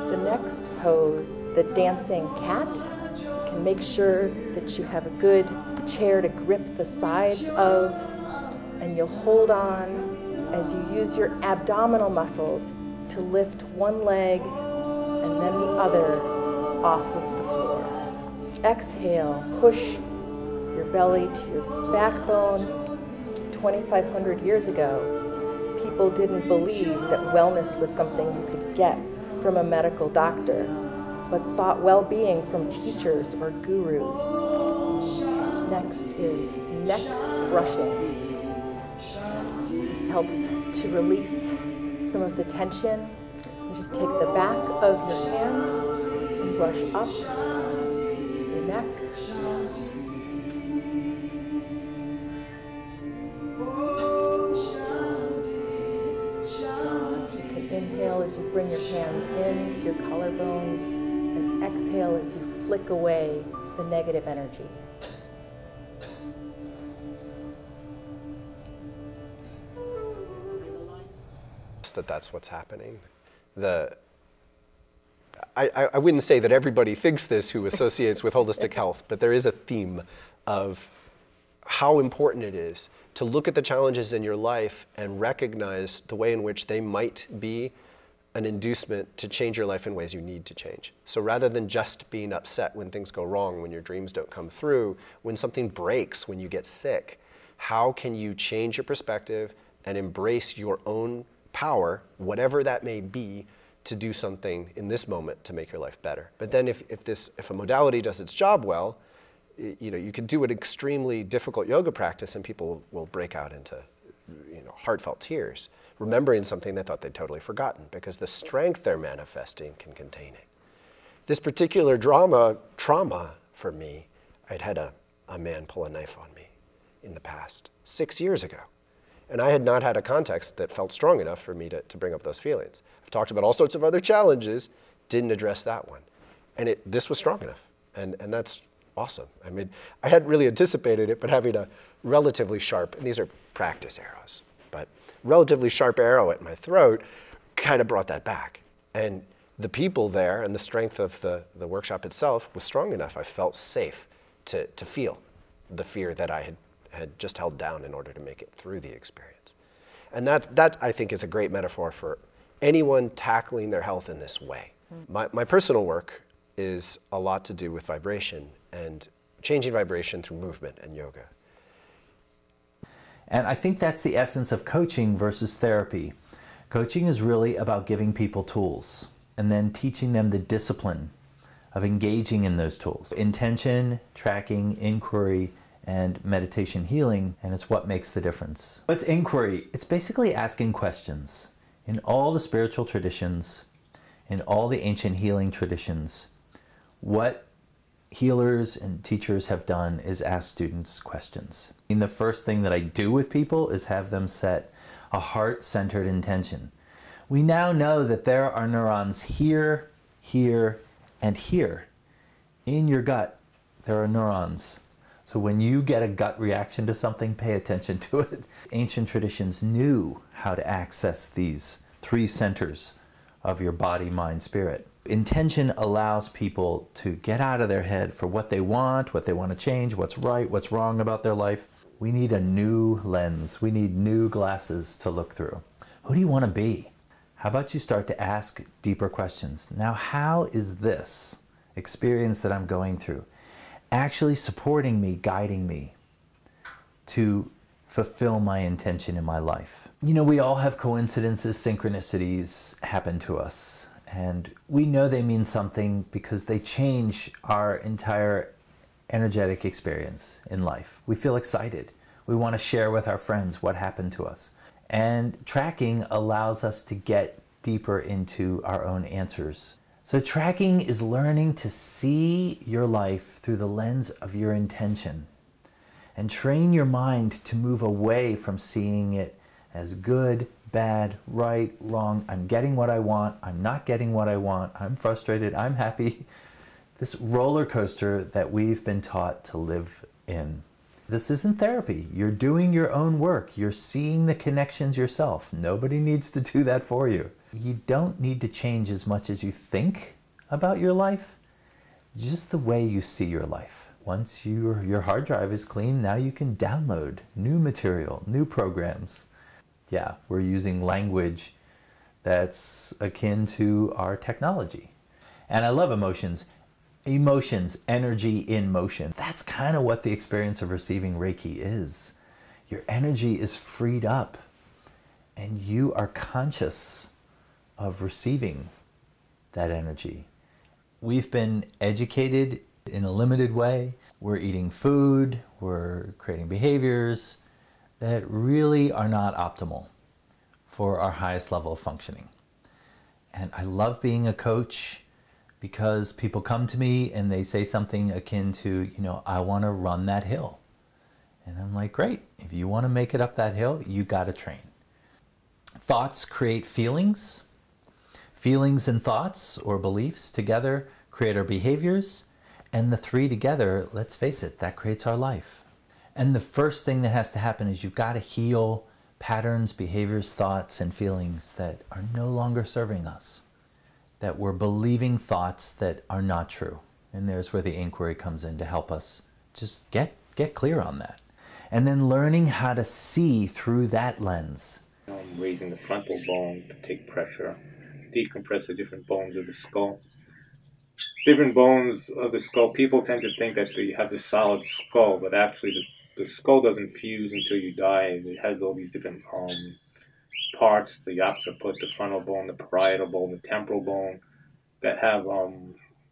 The next pose, the dancing cat. You can make sure that you have a good chair to grip the sides of, and you'll hold on as you use your abdominal muscles to lift one leg and then the other off of the floor. Exhale, push your belly to your backbone. 2,500 years ago, people didn't believe that wellness was something you could get from a medical doctor, but sought well-being from teachers or gurus. Next is neck brushing. This helps to release some of the tension. You just take the back of your hands and brush up your neck. You can inhale as you bring your hands into your collarbones and exhale as you flick away the negative energy. That's what's happening. I wouldn't say that everybody thinks this who associates with holistic health, but there is a theme of how important it is to look at the challenges in your life and recognize the way in which they might be an inducement to change your life in ways you need to change. So rather than just being upset when things go wrong, when your dreams don't come through, when something breaks, when you get sick, how can you change your perspective and embrace your own power, whatever that may be, to do something in this moment to make your life better? But then if a modality does its job well, you can do an extremely difficult yoga practice and people will break out into heartfelt tears, remembering something they thought they'd totally forgotten, because the strength they're manifesting can contain it. This particular trauma for me, I'd had a man pull a knife on me in the past, 6 years ago. And I had not had a context that felt strong enough for me to bring up those feelings. I've talked about all sorts of other challenges, didn't address that one. And this was strong enough, and that's awesome. I mean, I hadn't really anticipated it, but having a relatively sharp, and these are practice arrows, but relatively sharp arrow at my throat kind of brought that back. And the people there and the strength of the workshop itself was strong enough. I felt safe to feel the fear that I had just held down in order to make it through the experience. And that I think is a great metaphor for anyone tackling their health in this way. My personal work is a lot to do with vibration and changing vibration through movement and yoga. And I think that's the essence of coaching versus therapy. Coaching is really about giving people tools and then teaching them the discipline of engaging in those tools. Intention, tracking, inquiry, and meditation healing, and it's what makes the difference. What's inquiry? It's basically asking questions. In all the spiritual traditions, in all the ancient healing traditions, what healers and teachers have done is ask students questions. And the first thing that I do with people is have them set a heart-centered intention. We now know that there are neurons here, here, and here. In your gut, there are neurons. So when you get a gut reaction to something, pay attention to it. Ancient traditions knew how to access these 3 centers of your body, mind, spirit. Intention allows people to get out of their head for what they want to change, what's right, what's wrong about their life. We need a new lens. We need new glasses to look through. Who do you want to be? How about you start to ask deeper questions? Now, how is this experience that I'm going through actually supporting me, guiding me to fulfill my intention in my life? You know, we all have coincidences, synchronicities happen to us. And we know they mean something because they change our entire energetic experience in life. We feel excited. We want to share with our friends what happened to us. And tracking allows us to get deeper into our own answers. So tracking is learning to see your life through the lens of your intention and train your mind to move away from seeing it as good, bad, right, wrong. I'm getting what I want. I'm not getting what I want. I'm frustrated. I'm happy. This roller coaster that we've been taught to live in. This isn't therapy. You're doing your own work. You're seeing the connections yourself. Nobody needs to do that for you. You don't need to change as much as you think about your life, just the way you see your life. Once your hard drive is clean, now you can download new material, new programs. Yeah, we're using language that's akin to our technology. And I love emotions. Emotions, energy in motion. That's kind of what the experience of receiving Reiki is. Your energy is freed up and you are conscious of receiving that energy. We've been educated in a limited way. We're eating food, we're creating behaviors that really are not optimal for our highest level of functioning. And I love being a coach because people come to me and they say something akin to, I want to run that hill. And I'm like, great, if you want to make it up that hill, you got to train. Thoughts create feelings. Feelings and thoughts or beliefs together create our behaviors. And the 3 together, let's face it, that creates our life. And the first thing that has to happen is you've got to heal patterns, behaviors, thoughts, and feelings that are no longer serving us. That we're believing thoughts that are not true. And there's where the inquiry comes in to help us just get clear on that. And then learning how to see through that lens. Raising the frontal bone to take pressure decompress the different bones of the skull. Different bones of the skull, people tend to think that they have the solid skull, but actually the skull doesn't fuse until you die. It has all these different parts, the occiput, the frontal bone, the parietal bone, the temporal bone, that have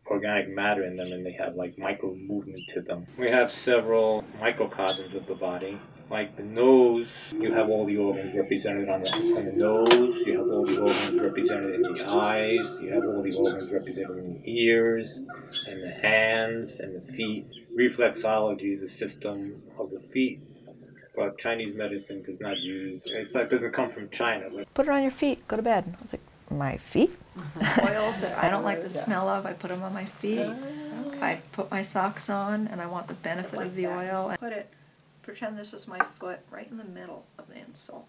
organic matter in them, and they have like micro movement to them. We have several microcosms of the body. Like the nose, you have all the organs represented on the nose, you have all the organs represented in the eyes, you have all the organs represented in the ears, and the hands, and the feet. Reflexology is a system of the feet, but Chinese medicine does not use, it doesn't come from China. Put it on your feet, go to bed. I was like, my feet? Oils that I don't like the smell of, I put them on my feet. I put my socks on, and I want the benefit of the oil. I put it, pretend this is my foot, right in the middle of the insole.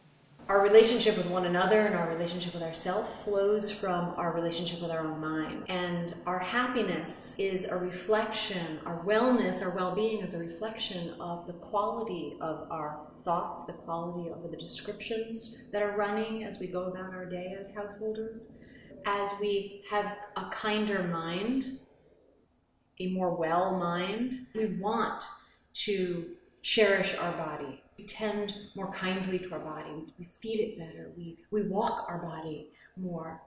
Our relationship with one another and our relationship with ourselves flows from our relationship with our own mind. And our happiness is a reflection, our wellness, our well-being is a reflection of the quality of our thoughts, the quality of the descriptions that are running as we go about our day as householders. As we have a kinder mind, a more well mind, we want to cherish our body. We tend more kindly to our body. We feed it better. We walk our body more.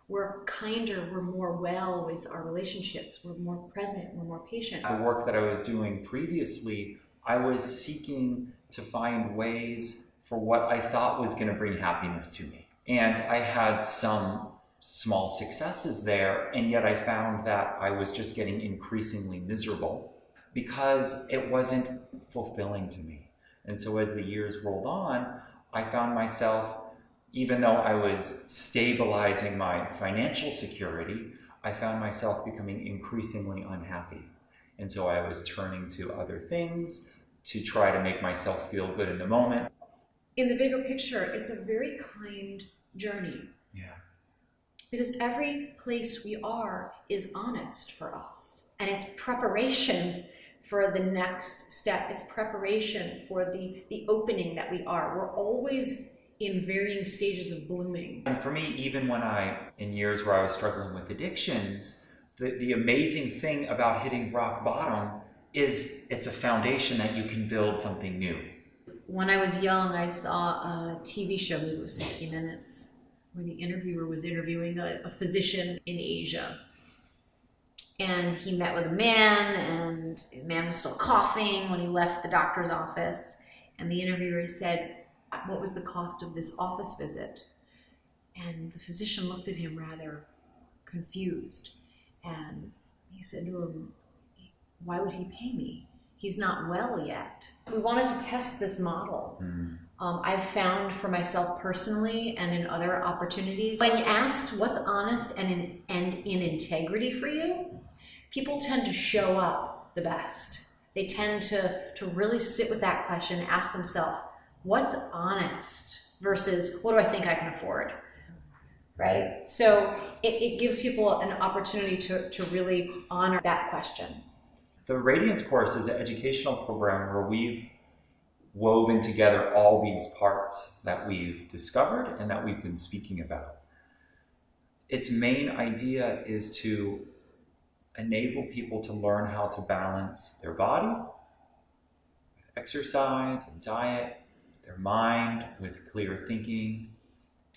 We're kinder. We're more well with our relationships. We're more present. We're more patient. The work that I was doing previously, I was seeking to find ways for what I thought was going to bring happiness to me. And I had some small successes there, and yet I found that I was just getting increasingly miserable because it wasn't fulfilling to me. And so as the years rolled on, I found myself, even though I was stabilizing my financial security, I found myself becoming increasingly unhappy. And so I was turning to other things to try to make myself feel good in the moment. In the bigger picture, it's a very kind journey. Yeah. Because every place we are is honest for us. And it's preparation for the next step. It's preparation for the opening that we are. We're always in varying stages of blooming. And for me, even when in years where I was struggling with addictions, the amazing thing about hitting rock bottom is it's a foundation that you can build something new. When I was young, I saw a TV show, maybe it was 60 Minutes, where the interviewer was interviewing a physician in Asia. And he met with a man, and the man was still coughing when he left the doctor's office. And the interviewer said, "What was the cost of this office visit?" And the physician looked at him rather confused. And he said to him, "Why would he pay me? He's not well yet." We wanted to test this model. I've found for myself personally and in other opportunities, when asked what's honest and in integrity for you, people tend to show up the best. They tend to really sit with that question, ask themselves, what's honest versus what do I think I can afford, right? So it gives people an opportunity to really honor that question. The Radiance course is an educational program where we've woven together all these parts that we've discovered and that we've been speaking about. Its main idea is to enable people to learn how to balance their body with exercise and diet, their mind with clear thinking,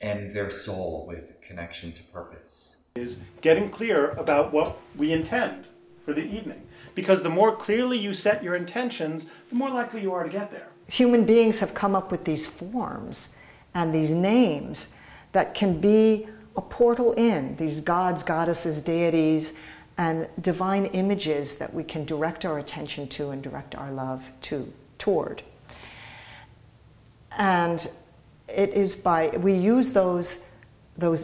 and their soul with connection to purpose. Is getting clear about what we intend for the evening. Because the more clearly you set your intentions, the more likely you are to get there. Human beings have come up with these forms and these names that can be a portal in, these gods, goddesses, deities, and divine images that we can direct our attention to and direct our love toward. And it is we use those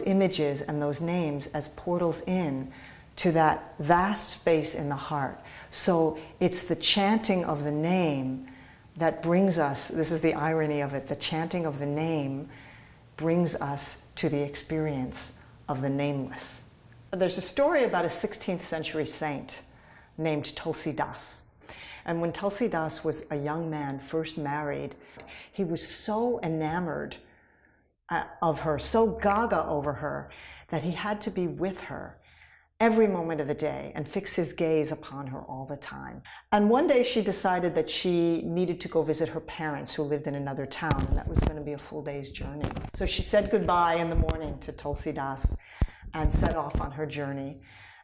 images and those names as portals in to that vast space in the heart. So it's the chanting of the name that brings us, this is the irony of it, the chanting of the name brings us to the experience of the nameless. There's a story about a 16th century saint named Tulsi Das. And when Tulsi Das was a young man, first married, he was so enamored of her, so gaga over her, that he had to be with her every moment of the day and fix his gaze upon her all the time. And one day she decided that she needed to go visit her parents who lived in another town, and that was going to be a full day's journey. So she said goodbye in the morning to Tulsidas and set off on her journey.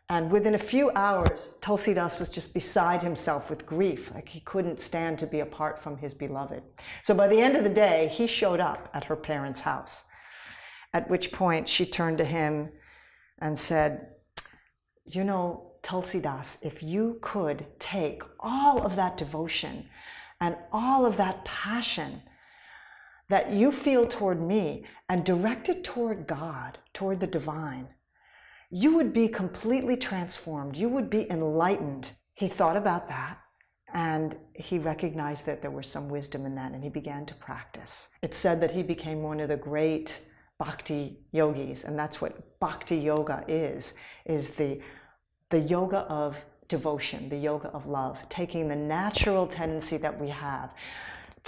And within a few hours, Tulsidas was just beside himself with grief, like he couldn't stand to be apart from his beloved. So by the end of the day, he showed up at her parents' house, at which point she turned to him and said, "You know, Tulsidas, if you could take all of that devotion and all of that passion that you feel toward me and direct it toward God, toward the divine, you would be completely transformed. You would be enlightened." He thought about that, and he recognized that there was some wisdom in that, and he began to practice. It's said that he became one of the great bhakti yogis, and that's what bhakti yoga is the yoga of devotion, the yoga of love, taking the natural tendency that we have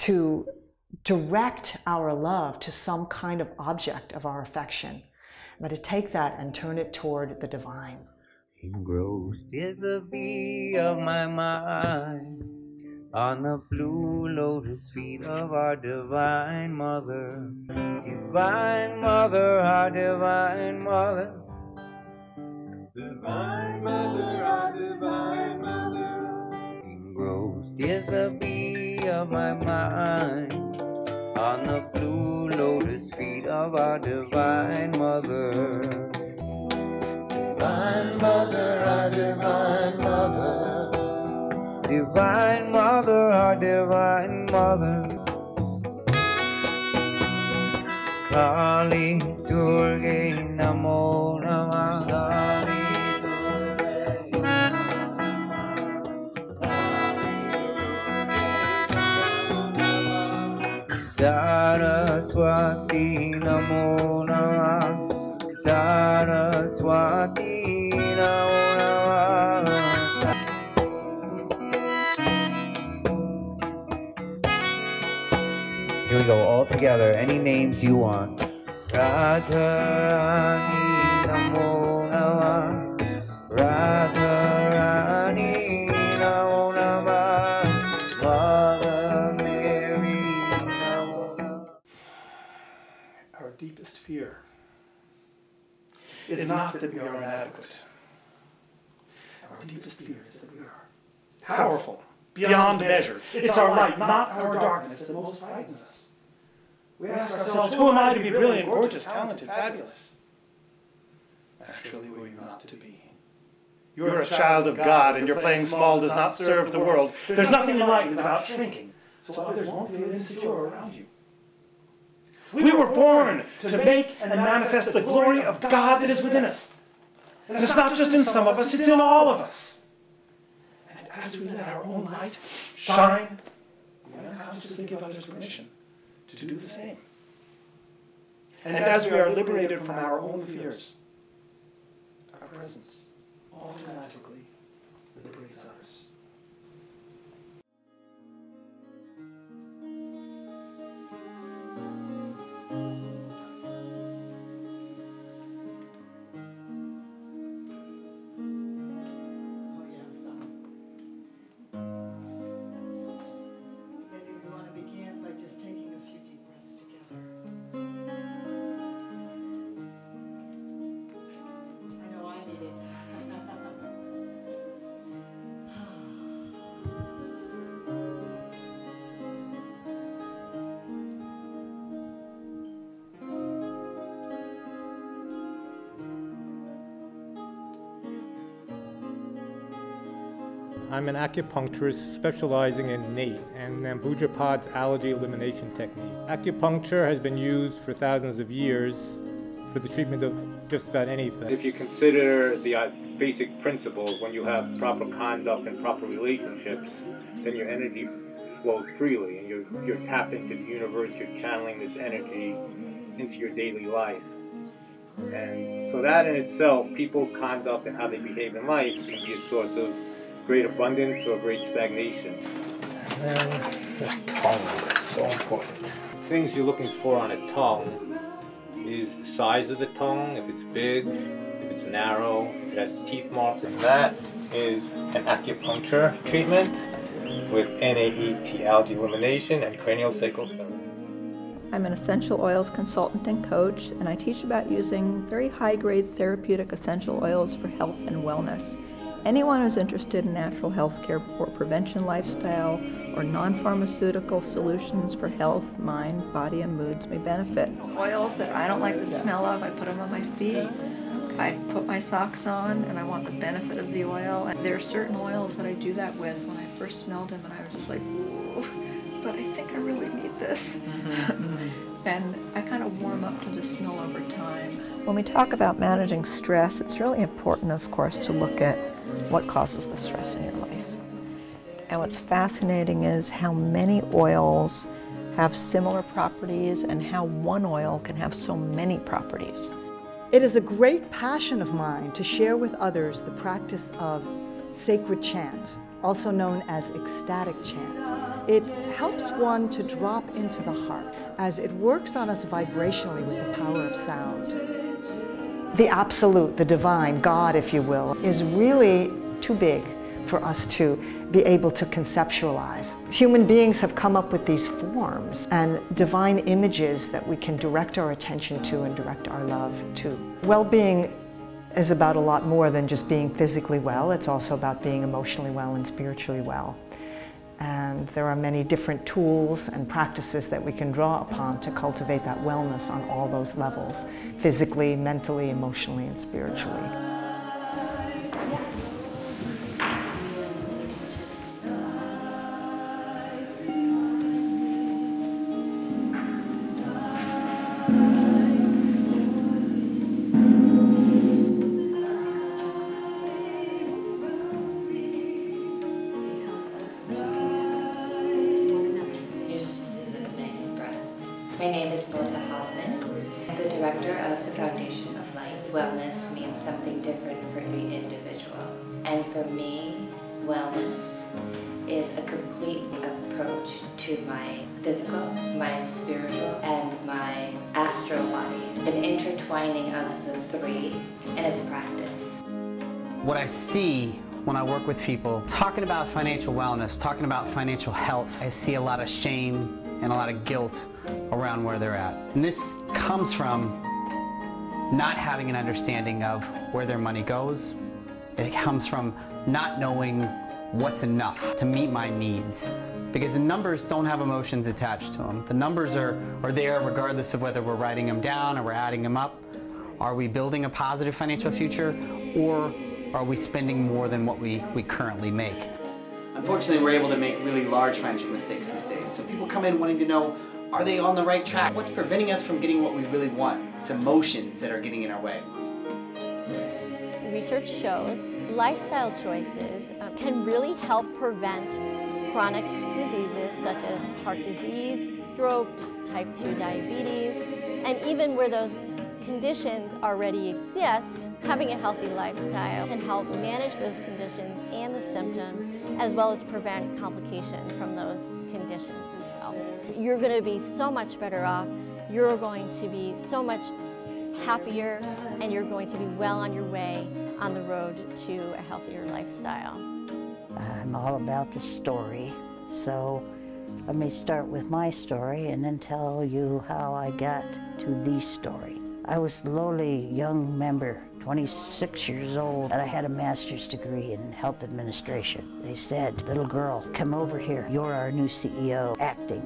to direct our love to some kind of object of our affection, but to take that and turn it toward the divine. Engrossed is the bee of my mind on the blue lotus feet of our divine mother. Divine mother, our divine mother. Divine mother, our divine mother. Engrossed is the bee of my mind on the blue lotus feet of our divine mother. Divine mother, our divine mother. Divine mother, our divine mother. Kali Durga Namo Namah. Kali Durga Namah. Saraswati Namo Namah. Saraswati Namo Namah. Here we go, all together. Any names you want. Radharani Namo Namah. Radharani Namo Namah. Mother Mary Namo Namah. Our deepest fear is not that we are inadequate. Our deepest fear is that we are powerful, beyond measure. It's our light, not our darkness, that most frightens us. We ask ourselves, who am I to be brilliant, gorgeous, talented, fabulous? Actually, who are you not to be? You're a child of God, and your playing small does not serve the world. There's nothing enlightened about shrinking, so others won't feel insecure around you. We were born to make and manifest the glory of God that is within us. And it's not just in some of us, it's in all of us. And as we let our own light shine, we unconsciously give others permission to do the same. And as we are liberated from our own fears, our presence automatically liberates others. I'm an acupuncturist specializing in NATE and Nambujapad's allergy elimination technique. Acupuncture has been used for thousands of years for the treatment of just about anything. If you consider the basic principles, when you have proper conduct and proper relationships, then your energy flows freely and you're tapped into the universe, you're channeling this energy into your daily life. And so that in itself, people's conduct and how they behave in life can be a source of great abundance or great stagnation. And then the tongue, so important. Things you're looking for on a tongue is the size of the tongue, if it's big, if it's narrow, if it has teeth marks. And that is an acupuncture treatment with NAET algae elimination and craniosacral therapy. I'm an essential oils consultant and coach, and I teach about using very high-grade therapeutic essential oils for health and wellness. Anyone who's interested in natural health care or prevention lifestyle or non-pharmaceutical solutions for health, mind, body, and moods may benefit. Oils that I don't like the smell of, I put them on my feet. I put my socks on, and I want the benefit of the oil. And there are certain oils that I do that with. When I first smelled them, and I was just like, ooh, but I think I really need this. And I kind of warm up to the smell over time. When we talk about managing stress, it's really important, of course, to look at what causes the stress in your life. And what's fascinating is how many oils have similar properties and how one oil can have so many properties. It is a great passion of mine to share with others the practice of sacred chant, also known as ecstatic chant. It helps one to drop into the heart as it works on us vibrationally with the power of sound. The absolute, the divine, God, if you will, is really too big for us to be able to conceptualize. Human beings have come up with these forms and divine images that we can direct our attention to and direct our love to. Well-being is about a lot more than just being physically well. It's also about being emotionally well and spiritually well. And there are many different tools and practices that we can draw upon to cultivate that wellness on all those levels, physically, mentally, emotionally, and spiritually. My name is I'm the director of the Foundation of Light. Wellness means something different for every individual. And for me, wellness is a complete approach to my physical, my spiritual, and my astral body. An intertwining of the three, and it's a practice. What I see when I work with people, talking about financial wellness, talking about financial health, I see a lot of shame and a lot of guilt around where they're at. And this comes from not having an understanding of where their money goes. It comes from not knowing what's enough to meet my needs. Because the numbers don't have emotions attached to them. The numbers are there regardless of whether we're writing them down or we're adding them up. Are we building a positive financial future, or are we spending more than what we currently make? Unfortunately, we're able to make really large financial mistakes these days. So people come in wanting to know, are they on the right track? What's preventing us from getting what we really want? It's emotions that are getting in our way. Research shows lifestyle choices can really help prevent chronic diseases such as heart disease, stroke, type 2 diabetes, and even where those conditions already exist, having a healthy lifestyle can help manage those conditions and the symptoms, as well as prevent complications from those conditions as well. You're going to be so much better off, you're going to be so much happier, and you're going to be well on your way on the road to a healthier lifestyle. I'm all about the story, so let me start with my story and then tell you how I got to the story. I was a lowly young member, 26 years old, and I had a master's degree in health administration. They said, little girl, come over here. You're our new CEO. Acting,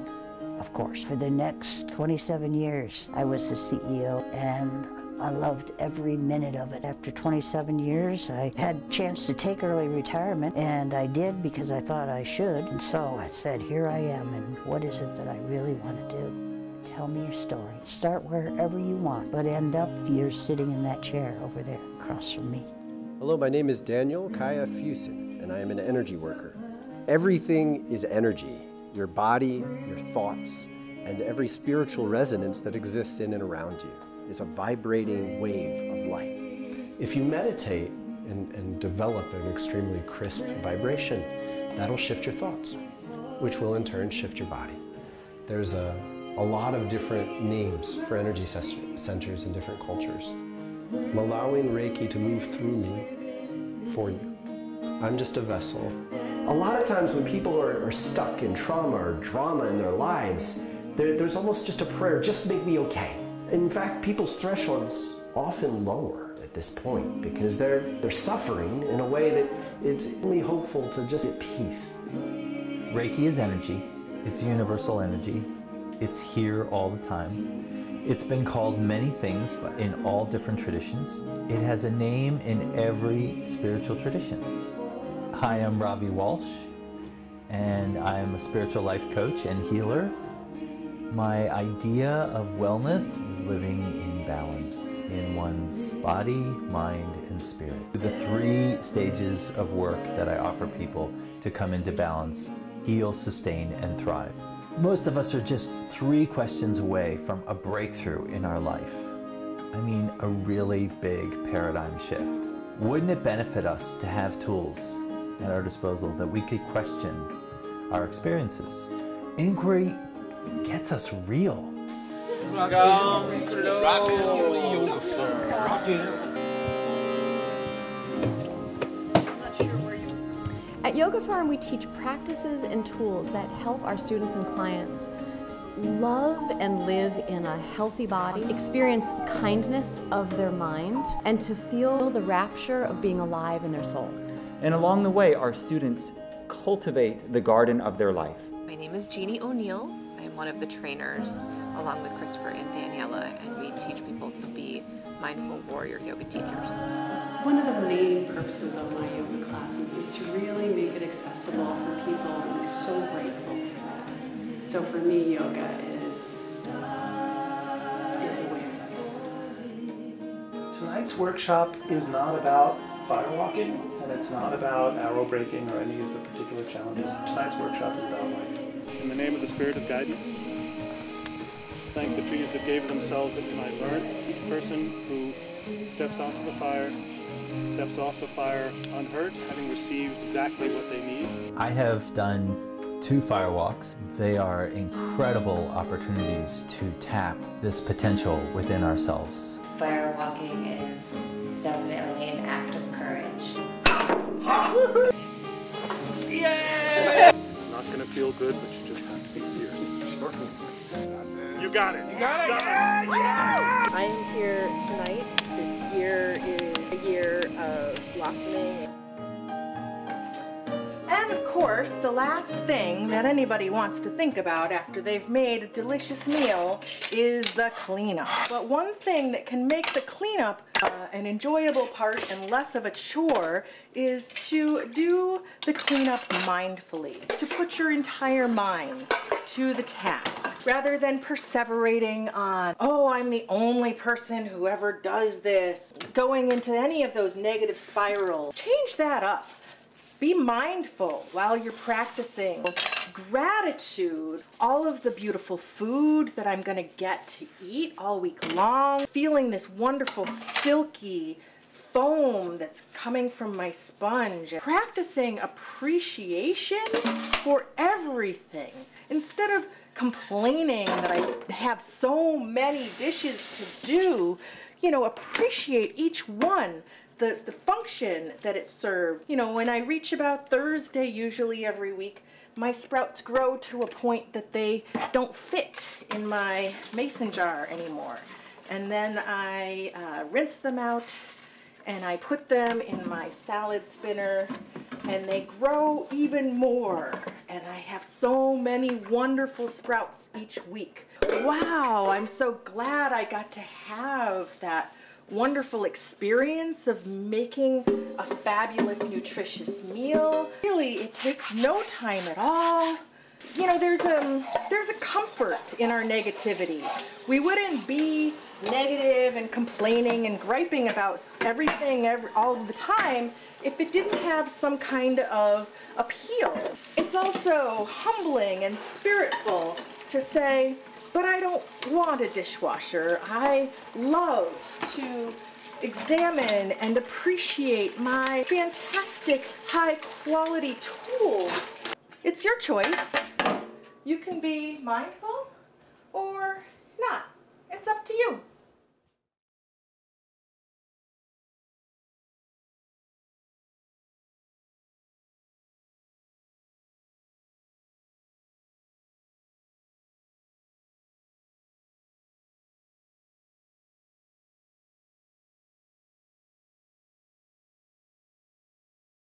of course. For the next 27 years, I was the CEO, and I loved every minute of it. After 27 years, I had a chance to take early retirement, and I did because I thought I should. And so I said, here I am, and what is it that I really want to do? Tell me your story. Start wherever you want, but end up you're sitting in that chair over there across from me. Hello, my name is Daniel Kaya Fusen, and I am an energy worker. Everything is energy. Your body, your thoughts, and every spiritual resonance that exists in and around you is a vibrating wave of light. If you meditate and develop an extremely crisp vibration, that'll shift your thoughts, which will in turn shift your body. There's a a lot of different names for energy centers in different cultures. I'm allowing Reiki to move through me for you. I'm just a vessel. A lot of times when people are stuck in trauma or drama in their lives, there's almost just a prayer, just make me okay. In fact, people's thresholds often lower at this point because they're suffering in a way that it's only hopeful to just get peace. Reiki is energy. It's universal energy. It's here all the time. It's been called many things in all different traditions. It has a name in every spiritual tradition. Hi, I'm Ravi Walsh, and I'm a spiritual life coach and healer. My idea of wellness is living in balance in one's body, mind, and spirit. The 3 stages of work that I offer people to come into balance: heal, sustain, and thrive. Most of us are just 3 questions away from a breakthrough in our life. I mean, a really big paradigm shift. Wouldn't it benefit us to have tools at our disposal that we could question our experiences? Inquiry gets us real. At Yoga Farm, we teach practices and tools that help our students and clients love and live in a healthy body, experience kindness of their mind, and to feel the rapture of being alive in their soul. And along the way, our students cultivate the garden of their life. My name is Jeannie O'Neill. I am one of the trainers, along with Christopher and Daniela, and we teach people to be mindful warrior yoga teachers. One of the main purposes of my yoga classes is to really make it accessible for people and be so grateful for that. So for me, yoga is a way of life. Tonight's workshop is not about firewalking, and it's not about arrow breaking or any of the particular challenges. Tonight's workshop is about life. In the name of the Spirit of Guidance, thank the trees that gave themselves that you might learn. Each person who steps onto the fire, steps off the fire unhurt, having received exactly what they need. I have done 2 firewalks. They are incredible opportunities to tap this potential within ourselves. Firewalking is definitely an act of courage. Yeah! It's not going to feel good, but you just have to be fierce. You got it. You got it. Yeah! I am here tonight. This year is a year of blossoming. And of course, the last thing that anybody wants to think about after they've made a delicious meal is the cleanup. But one thing that can make the cleanup an enjoyable part and less of a chore is to do the cleanup mindfully, to put your entire mind to the task, rather than perseverating on, oh, I'm the only person who ever does this, going into any of those negative spirals. Change that up. Be mindful while you're practicing. Gratitude, all of the beautiful food that I'm gonna get to eat all week long, feeling this wonderful silky foam that's coming from my sponge. Practicing appreciation for everything. Instead of complaining that I have so many dishes to do, you know, appreciate each one. The function that it served. You know, when I reach about Thursday, usually every week, my sprouts grow to a point that they don't fit in my mason jar anymore. And then I rinse them out and I put them in my salad spinner and they grow even more. And I have so many wonderful sprouts each week. Wow, I'm so glad I got to have that wonderful experience of making a fabulous, nutritious meal. Really, it takes no time at all. You know, there's a comfort in our negativity. We wouldn't be negative and complaining and griping about everything all the time if it didn't have some kind of appeal. It's also humbling and spiritful to say, but I don't want a dishwasher. I love to examine and appreciate my fantastic high-quality tools. It's your choice. You can be mindful or not.